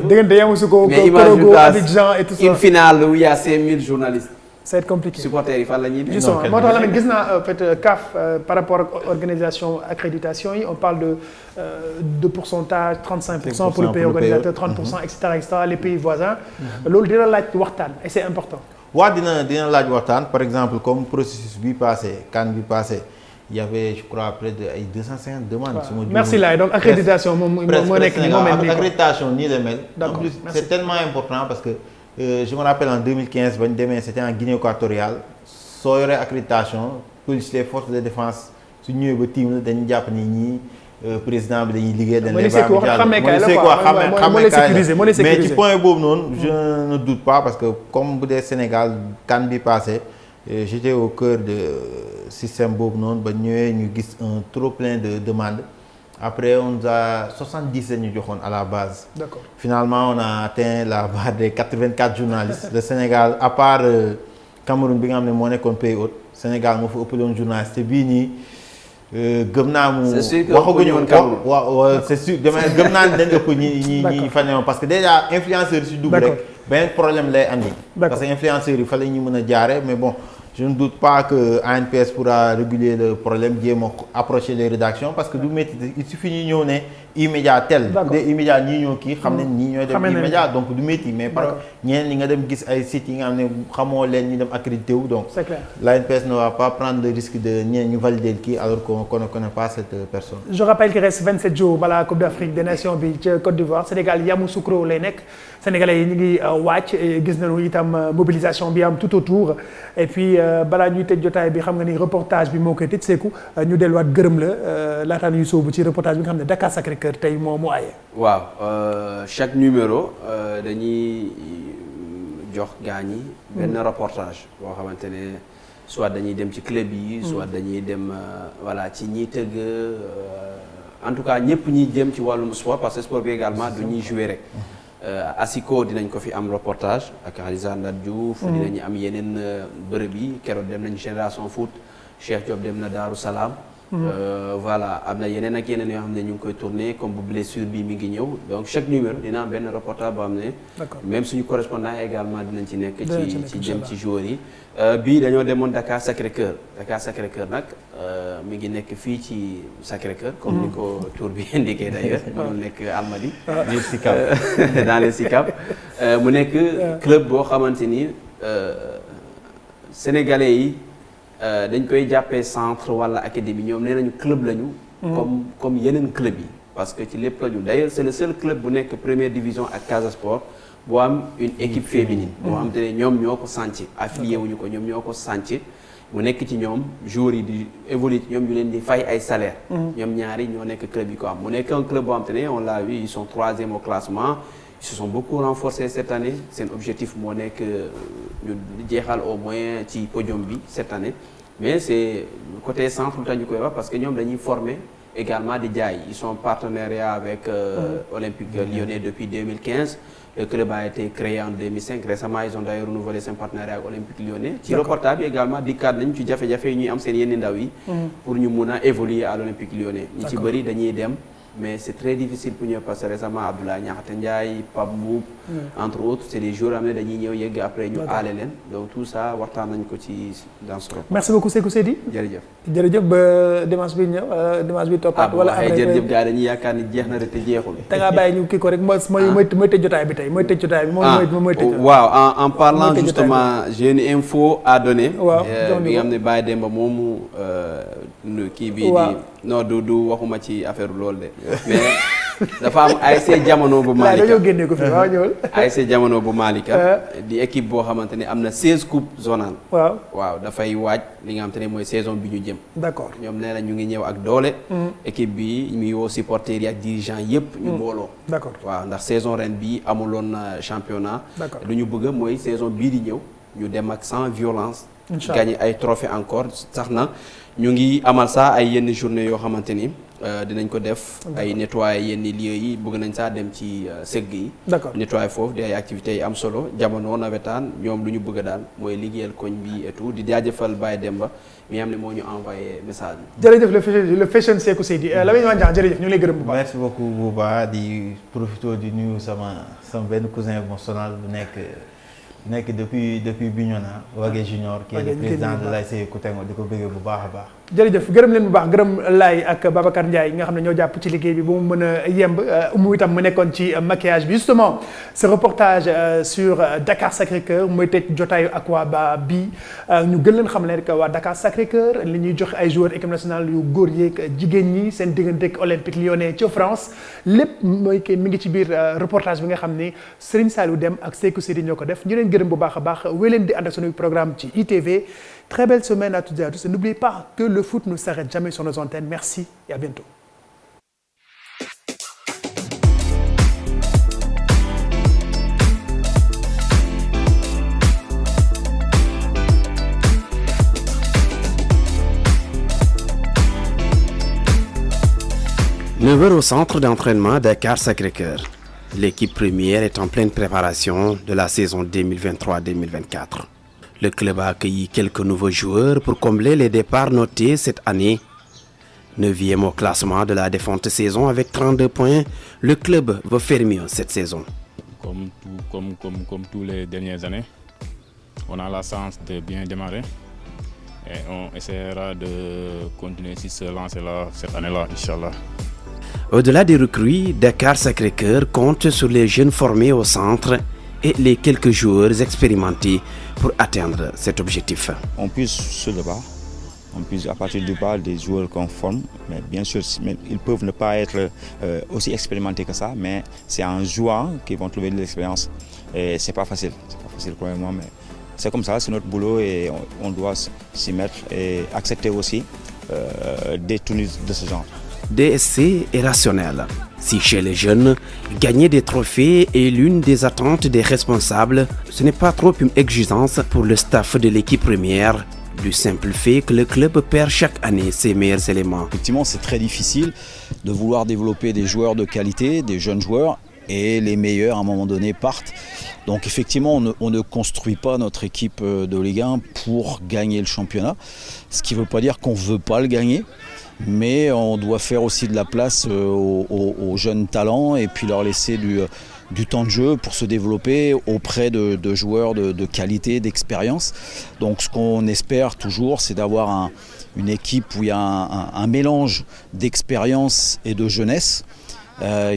diggante Yamoussoukro Korogo Abidjan et tout ça une finale où il y a 5000 journalistes ça va être compliqué supporters yi fan la ñuy justement moo tax Lamine gis naa en fait CAF par rapport ak organisation accréditation yi on parle de pourcentage 35% pour le pays organisateur 30% et cetera les pays voisins loolu dina laaj waxtaan et c'est important waaw dina laaj waxtaan par exemple comme processus bi passé CAN bi passé il y avait je crois près de ay 250 demandes. Waaw. Merci Laye donc accréditation moom moo nekk nii moo mel nii accréditation nii la mel. D'accord. En plus Merci. c'est tellement important parce que je me rappelle en 2015 ba ñu demee c'était en Guinée équatoriale soo yoree accréditation police les forces de défense su ñëwee ba tiim la dañu jàpp ni ñii président bi dañuy liggéey. dañ lay mais ci point boobu noonu je ne doute pas parce que comme bu dee Sénégal CAN bi passé j'étais au cœur de système boobu noonu ba ñëwee ñu gis un trop plein de demandes après on nous a 70 la ñu joxoon à la base. D'accord. Finalement on a atteint la barre des 84 journalistes. Le Sénégal à part Cameroun bi nga xam ne moo nekkoon pays hôte Sénégal moo fa ëppaloon journaliste te bii nii gëm naa mu. c'est sûr que waxaguñu woon waaw c'est sûr gëm naa ne dañ ëpp ñi fa newoon parce que déjà influenceurs si dugg rek benn problème lay andi. parce que influenceurs yi fa la ñu mën a jaare mais bon. Je ne doute pas que ANPS pourra réguler le problème jéem a approcher les rédactions parce que du métti il suffit ñu ñëw ne E-Media tel bu dee E-Media ñii ñoo kii xam ne ñii ñooy dem E-Media donc du métti mais par ñeneen ñi nga dem gis ay sites yi nga xam ne xamoo leen ñu dem accrédité wu donc c'est clair. l'ANPS ne va pas prendre le risque de ñeneen ñu valider kii alors qu'on ne connaît pas cette personne. Je rappelle qu'il reste 27 jours balaa Coupe d'Afrique des Nations bi ca Côte d'Ivoire Sénégal Yamoussoukro lay nekk Sénégalais yi ñu ngi wàcc gis nañu itam mobilisation bi am tout autour et puis balaa ñuy tëj jotaay bi xam nga ni reportage bi moo koy tëj seeku ñu delluwaat gërëm la laataa ñuy sóobu ci reportage bi nga xam ne Dakar Sacré-Cœur tey moo aye. waaw chaque numéro dañuy jox gaañ yi benn reportage boo xamante ne soit dañuy dem ci club yi. soit dañuy dem voilà ci ñiy tëgg en tout cas ñëpp ñiy jëm ci wàllum sport parce que sport bi également du ñuy jouer rek. Asiko dinañ ko fi am reportage ak Khaliza Ndar Diouf. dinañu am yeneen bërëb yi keroog dem nañ Génération Foot Cheikh Diop dem na Daaru Salaam. Voilà am na yeneen ak yeneen yoo xam ne ñu ngi koy tourner comme bu blessure bi mi ngi ñëw donc chaque numéro dina am benn reportage boo xam ne. même suñu correspondant également dinañ ci nekk. ci jëm ci joueurs yi. bii dañoo demoon Dakar Sacré-Cœur Dakar Sacré-Cœur nag mi ngi nekk fii ci Sacré-Cœur. comme ni ko tour bi indiqué d'ailleurs. mu nekk Almadies. dans les Sicap mu nekk club boo xamante ni sénégalais yi. dañ koy jàppee centre wala académie ñoom nee nañu club lañu. comme yeneen club yi. parce que ci lépp lañu d'ailleurs c'est le seul club bu nekk première division ak Casa Sport boo am une équipe féminine boo xam te ne ñoom ñoo ko sànc affilié wuñu ko ñoom ñoo ko sànc mu nekk ci ñoom joueurs yi di évoluer ci ñoom ñu leen di fay ay salaire ñoom ñaari ñoo nekk club yi ko am mu nekk un club boo xam te ne on l'a vu ils sont 3e au classement ils se sont beaucoup renforcés cette année seen objectif moo nekk ñu jeexal au moins ci podium bi cette année mais c'est côté centre lu tax ñu koy wax parce que ñoom dañuy former également di jaay ils sont en partenariat avec Olympique Lyonnais depuis 2015. Le club a été créé en 2005 récemment ils ont d'ailleurs renouvelé seen partenariat avec Olympique Lyonnais. ci reportage bi également dikkaat nañ ci jafe-jafe yi ñuy am seen yenn ndaw yi. pour ñu mun a évoluer à l'Olympique Lyonnais. ñi ci bëri dañuy dem mais c'est très difficile pour ñu parce que récemment Abdoulaye Niakhate Ndiaye Pape Mboup entre autres c'est des joueurs am ne dañuy ñëw yegg après ñu aale leen donc tout ça waxtaan nañ ko ci dans ce reportage. merci beaucoup Sékou Seydi. jërëjëf ba dimanche bi ñëw dimanche bi toppaat. wala après jërëjëf gars dañuy yaakaar ni jeex na rek te jeexul. da ngaa bàyyi ñu kii ko rek mooy tëj jotaay bi tey mooy tëj jotaay bi. mooy tëj waaw en parlant justement j'ai une info à donner. waaw bi nga xam ne Baye Demba moomu kii bii di. non du waxuma ci affaire loolu de mais dafa am ASC Jamono bu Malika dañoo génne ko fi waaw ñëwal. ASC Jamono bu Malika di équipe boo xamante ne am na 16 coupes zonales. waaw dafay waaj li nga xamante ne mooy saison bi ñu jëm. d'accord ñoom nee na ñu ngi ñëw ak doole. équipe bi muy woo supporters yi ak dirigeants yëpp. ñu booloo. d'accord waaw ndax saison ren bi amuloon championnat. d'accord lu ñu bëgg mooy saison bii di ñëw ñu dem ak sans violence. Inch'Allah gagner ay trophées encore sax na ñu ngi amal sax ay yenn journée yoo xamante ni dinañ ko def ay nettoyer yenn lieux yi bëgg nañ sax dem ci segg yi d'accord nettoyer foofu di ay activités yi am solo jamono nawetaan ñoom lu ñu bëgg daal mooy liggéeyal koñ bi et tout di jaajëfal Baye Demba mi am ne moo ñu envoyé message bi. jërëjëf le fashion Sékou Seydi Lamine Mandiang jërëjëf ñu ngi lay gërëm bu baax. merci beaucoup Bouba di profité di nuyu sama benn cousin bu sonal bu nekk depuis Bignona Wagué Junior qui est le président de l'ASC Koutengo di ko bëggee bu baax a baax. jërëjëf gërëm leen bu baax gërëm Laye ak Babacar Ndiaye nga xam ne ñoo jàpp ci liggéey bi ba mu mën a yemb mu itam mu nekkoon ci maquillage bi justement ce reportage sur Dakar Sacré-Cœur mooy tëj jotaayu Aquaba bi ñu gën leen xam ne rek waa Dakar Sacré-Cœur li ñuy joxe ay joueurs équipe nationale yu góor yeeg jigéen ñi seen diggante ak Olympique Lyonnais ca France lépp mooy que mi ngi ci biir reportage bi nga xam ne Serigne Saliou Deme ak Sékou Seydi ñoo ko def ñu leen gërëm bu baax a baax wéy leen di ànd ak suñu programme ci ITV. Très belle semaine à toutes et à tous. Et n'oubliez pas que le foot ne s'arrête jamais sur nos antennes. Merci et à bientôt. Neuf heures au centre d'entraînement Dakar Sacré-Cœur. L'équipe première est en pleine préparation de la saison 2023-2024. Le club a accueilli quelques nouveaux joueurs pour combler les départs notés cette année. 9e au classement de la défunte saison avec 32 points, le club veut faire mieux cette saison. Comme tous les dernières années, on a la chance de bien démarrer et on essaiera de continuer sur ce lancer-là cette année-là, Inch'Allah. Au-delà des recrues, Dakar Sacré-Cœur compte sur les jeunes formés au centre et les quelques joueurs expérimentés pour atteindre cet objectif. On puise sur le bas, on puise à partir du bas des joueurs qu'on forme, mais bien sûr ils peuvent ne pas être aussi expérimentés que ça, mais c'est en jouant qu'ils vont trouver de l'expérience et c'est pas facile pour le moment, mais c'est comme ça, c'est notre boulot et on doit s'y mettre et accepter aussi des tournées de ce genre. DSC est rationnel. Si chez les jeunes, gagner des trophées est l'une des attentes des responsables, ce n'est pas trop une exigence pour le staff de l'équipe première, du simple fait que le club perd chaque année ses meilleurs éléments. Effectivement, c'est très difficile de vouloir développer des joueurs de qualité, des jeunes joueurs, et les meilleurs à un moment donné partent. Donc effectivement, on ne construit pas notre équipe de Ligue 1 pour gagner le championnat, ce qui ne veut pas dire qu'on ne veut pas le gagner. Mais on doit faire aussi de la place aux jeunes talents et puis leur laisser du temps de jeu pour se développer auprès de joueurs de qualité, d'expérience. Donc ce qu'on espère toujours, c'est d'avoir une équipe où il y a un mélange d'expérience et de jeunesse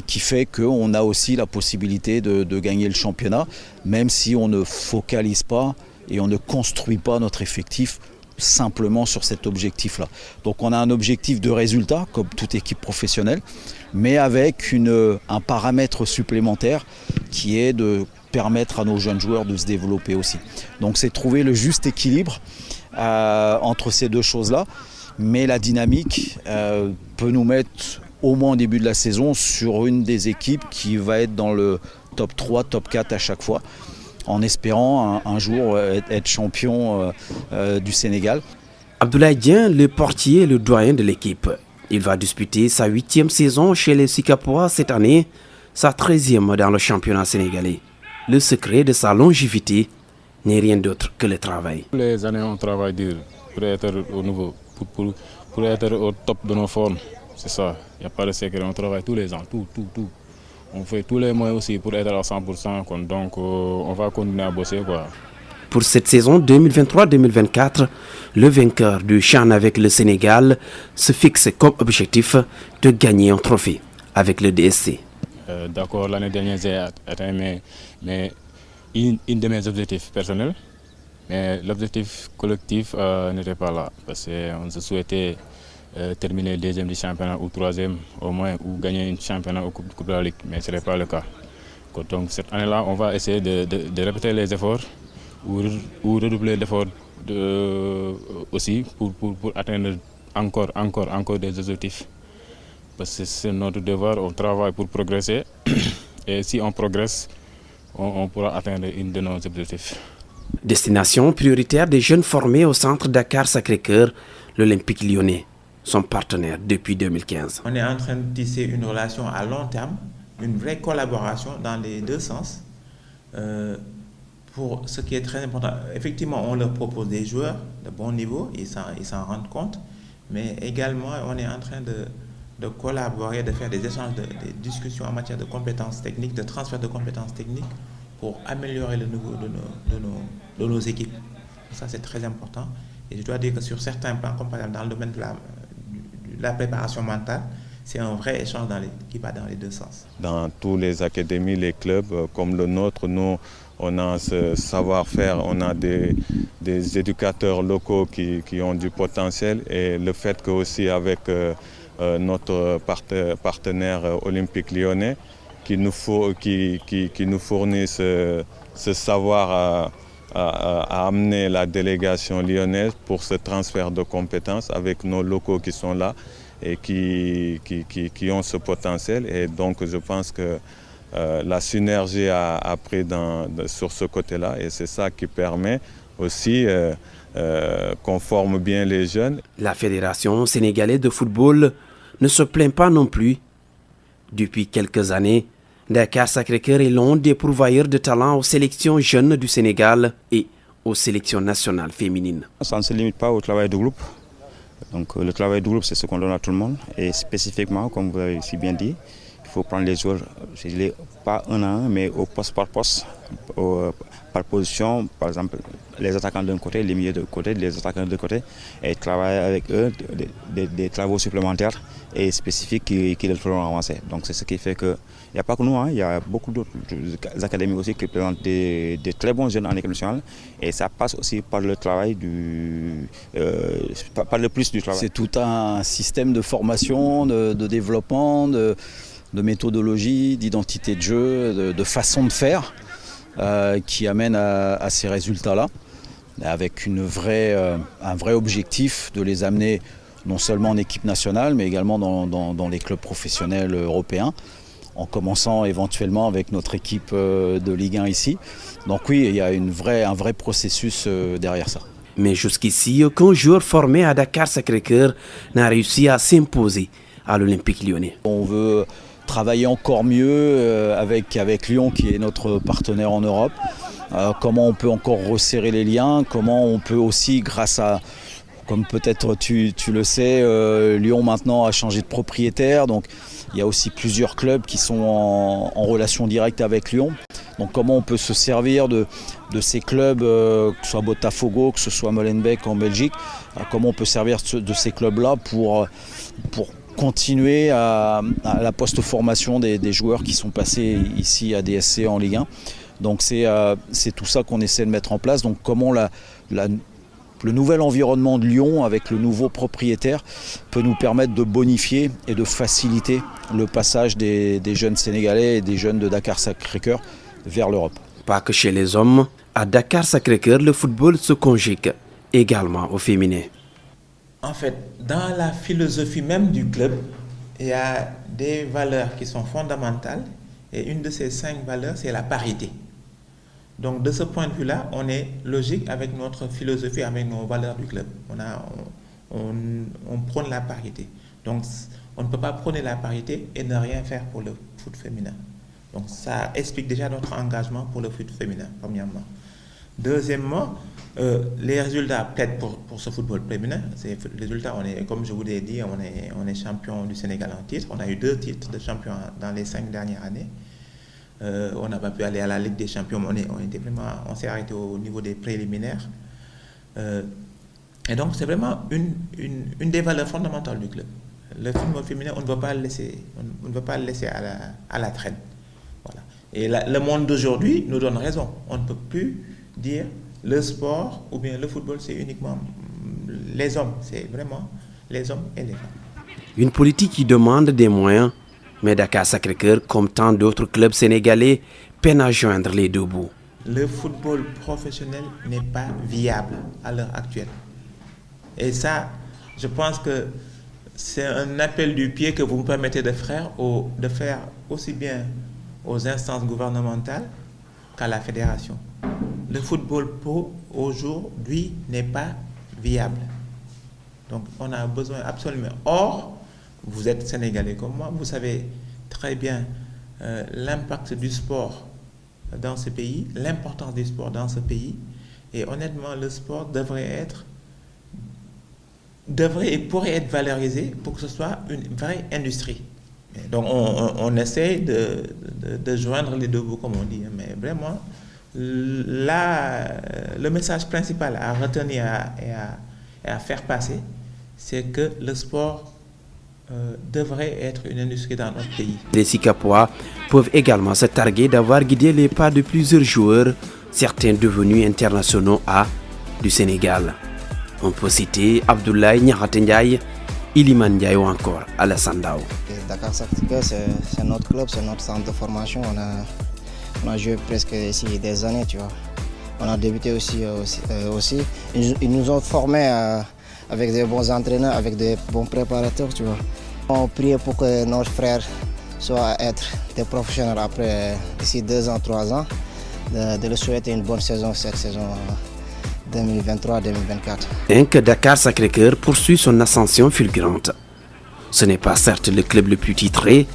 qui fait qu'on a aussi la possibilité de gagner le championnat, même si on ne focalise pas et on ne construit pas notre effectif simplement sur cet objectif-là. Donc on a un objectif de résultat, comme toute équipe professionnelle, mais avec un paramètre supplémentaire qui est de permettre à nos jeunes joueurs de se développer aussi. Donc c'est trouver le juste équilibre entre ces deux choses-là, mais la dynamique peut nous mettre au moins au début de la saison sur une des équipes qui va être dans le top 3, top 4 à chaque fois, en espérant un jour être champion du Sénégal. Abdoulaye Dieng, le portier et le doyen de l'équipe. Il va disputer sa 8e saison chez les Sikapois cette année, sa 13e dans le championnat sénégalais. Le secret de sa longévité n'est rien d'autre que le travail. Tous les années, on travaille dur pour être au niveau, pour être au top de nos formes. C'est ça, il n'y a pas de secret, on travaille tous les ans, tout. On fait tous les moyens aussi pour être à 100%, donc on va continuer à bosser, quoi. Pour cette saison 2023-2024, le vainqueur du CHAN avec le Sénégal se fixe comme objectif de gagner un trophée avec le DSC. D'accord, l'année dernière j'ai atteint une de mes objectifs personnels, mais l'objectif collectif n'était pas là, parce qu'on se souhaitait terminer deuxième du championnat ou troisième au moins, ou gagner un championnat ou coupe de la Ligue, mais ce n'est pas le cas. Donc cette année-là, on va essayer de répéter les efforts ou redoubler l'effort aussi pour atteindre encore des objectifs. Parce que c'est notre devoir, on travaille pour progresser et si on progresse, on pourra atteindre une de nos objectifs. Destination prioritaire des jeunes formés au centre Dakar Sacré-Cœur, l'Olympique Lyonnais, son partenaire depuis 2015. On est en train de tisser une relation à long terme, une vraie collaboration dans les deux sens. Pour ce qui est très important, effectivement, on leur propose des joueurs de bon niveau, ils s'en rendent compte, mais également, on est en train de collaborer, de faire des échanges, des discussions en matière de compétences techniques, de transfert de compétences techniques pour améliorer le niveau de nos équipes. Ça, c'est très important. Et je dois dire que sur certains plans, comme par exemple dans le domaine de la préparation mentale, c'est un vrai échange qui va dans les deux sens. Dans tous les académies, les clubs comme le nôtre, nous, on a ce savoir-faire, on a des éducateurs locaux qui ont du potentiel et le fait que aussi avec notre partenaire olympique lyonnais qui nous fournissent ce savoir à amener la délégation lyonnaise pour ce transfert de compétences avec nos locaux qui sont là et qui ont ce potentiel. Et donc je pense que la synergie a pris sur ce côté-là et c'est ça qui permet aussi qu'on forme bien les jeunes. La Fédération sénégalaise de football ne se plaint pas non plus. Depuis quelques années, Dakar Sacré-Cœur est l'un des pourvoyeurs de talent aux sélections jeunes du Sénégal et aux sélections nationales féminines. Ça ne se limite pas au travail de groupe. Donc le travail de groupe, c'est ce qu'on donne à tout le monde. Et spécifiquement, comme vous l'avez si bien dit, il faut prendre les joueurs, pas un à un, mais au poste par poste, par position. Par exemple, les attaquants d'un côté, les milieux de côté, les attaquants de côté, et travailler avec eux des travaux supplémentaires et spécifiques qui les feront avancer. Donc c'est ce qui fait que, il n'y a pas que nous, il y a beaucoup d'autres académies aussi qui présentent des très bons jeunes en équipe nationale et ça passe aussi par le travail par le plus du travail. C'est tout un système de formation, de développement, de méthodologie, d'identité de jeu, de façon de faire qui amène à ces résultats-là, avec un vrai objectif de les amener non seulement en équipe nationale, mais également dans les clubs professionnels européens, en commençant éventuellement avec notre équipe de Ligue 1 ici. Donc oui, il y a un vrai processus derrière ça. Mais jusqu'ici, aucun joueur formé à Dakar Sacré-Cœur n'a réussi à s'imposer à l'Olympique Lyonnais. On veut travailler encore mieux avec Lyon qui est notre partenaire en Europe. Comment on peut encore resserrer les liens, comment on peut aussi grâce à, comme peut-être tu le sais, Lyon maintenant a changé de propriétaire, donc il y a aussi plusieurs clubs qui sont en relation directe avec Lyon. Donc comment on peut se servir de ces clubs, que ce soit Botafogo, que ce soit Molenbeek en Belgique, comment on peut servir de ces clubs-là pour continuer à la post-formation des joueurs qui sont passés ici à DSC en Ligue 1. Donc c'est tout ça qu'on essaie de mettre en place. Donc comment le nouvel environnement de Lyon avec le nouveau propriétaire peut nous permettre de bonifier et de faciliter le passage des jeunes Sénégalais et des jeunes de Dakar Sacré-Cœur vers l'Europe. Pas que chez les hommes, à Dakar-Sacré-Cœur, le football se conjugue également au féminin. En fait, dans la philosophie même du club, il y a des valeurs qui sont fondamentales et une de ces 5 valeurs, c'est la parité. Donc de ce point de vue-là, on est logique avec notre philosophie, avec nos valeurs du club. On prône la parité. Donc on ne peut pas prôner la parité et ne rien faire pour le foot féminin. Donc ça explique déjà notre engagement pour le foot féminin, premièrement. Deuxièmement, les résultats peut-être pour ce football féminin, les résultats, comme je vous l'ai dit, on est champion du Sénégal en titre. On a eu 2 titres de champion dans les 5 dernières années. On n'a pas pu aller à la Ligue des Champions, on s'est arrêté au niveau des préliminaires. Et donc c'est vraiment une des valeurs fondamentales du club. Le football féminin, on ne veut pas le laisser à la traîne. Voilà. Et le monde d'aujourd'hui nous donne raison. On ne peut plus dire le sport ou bien le football, c'est uniquement les hommes. C'est vraiment les hommes et les femmes. Une politique qui demande des moyens, mais Dakar-Sacré-Cœur, comme tant d'autres clubs sénégalais, peine à joindre les 2 bouts. Le football professionnel n'est pas viable à l'heure actuelle. Et ça, je pense que c'est un appel du pied que vous me permettez de faire aussi bien aux instances gouvernementales qu'à la fédération. Le football pro aujourd'hui n'est pas viable. Donc on a besoin absolument. Or, vous êtes Sénégalais comme moi, vous savez très bien l'impact du sport dans ce pays, l'importance du sport dans ce pays. Et honnêtement, le sport devrait et pourrait être valorisé pour que ce soit une vraie industrie. Donc on essaie de joindre les 2 bouts, comme on dit, mais vraiment, là, le message principal à retenir et à faire passer, c'est que le sport devrait être une industrie dans notre pays. Les Sikapois peuvent également se targuer d'avoir guidé les pas de plusieurs joueurs, certains devenus internationaux du Sénégal. On peut citer Abdoulaye Niakhaté Ndiaye, Iliman Ndiaye ou encore Alassane Ndao. Dakar-Sacré-Cœur, c'est notre club, c'est notre centre de formation. On a joué presque ici des années, tu vois. On a débuté aussi. Ils nous ont formés avec des bons entraîneurs, avec des bons préparateurs, tu vois. On prie pour que nos frères soient des professionnels après, d'ici 2 ans, 3 ans, de leur souhaiter une bonne saison, cette saison 2023-2024. Bien que Dakar-Sacré-Cœur poursuit son ascension fulgurante. Ce n'est pas certes le club le plus titré,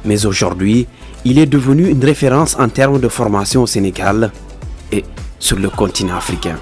mais aujourd'hui, il est devenu une référence en termes de formation au Sénégal et sur le continent africain.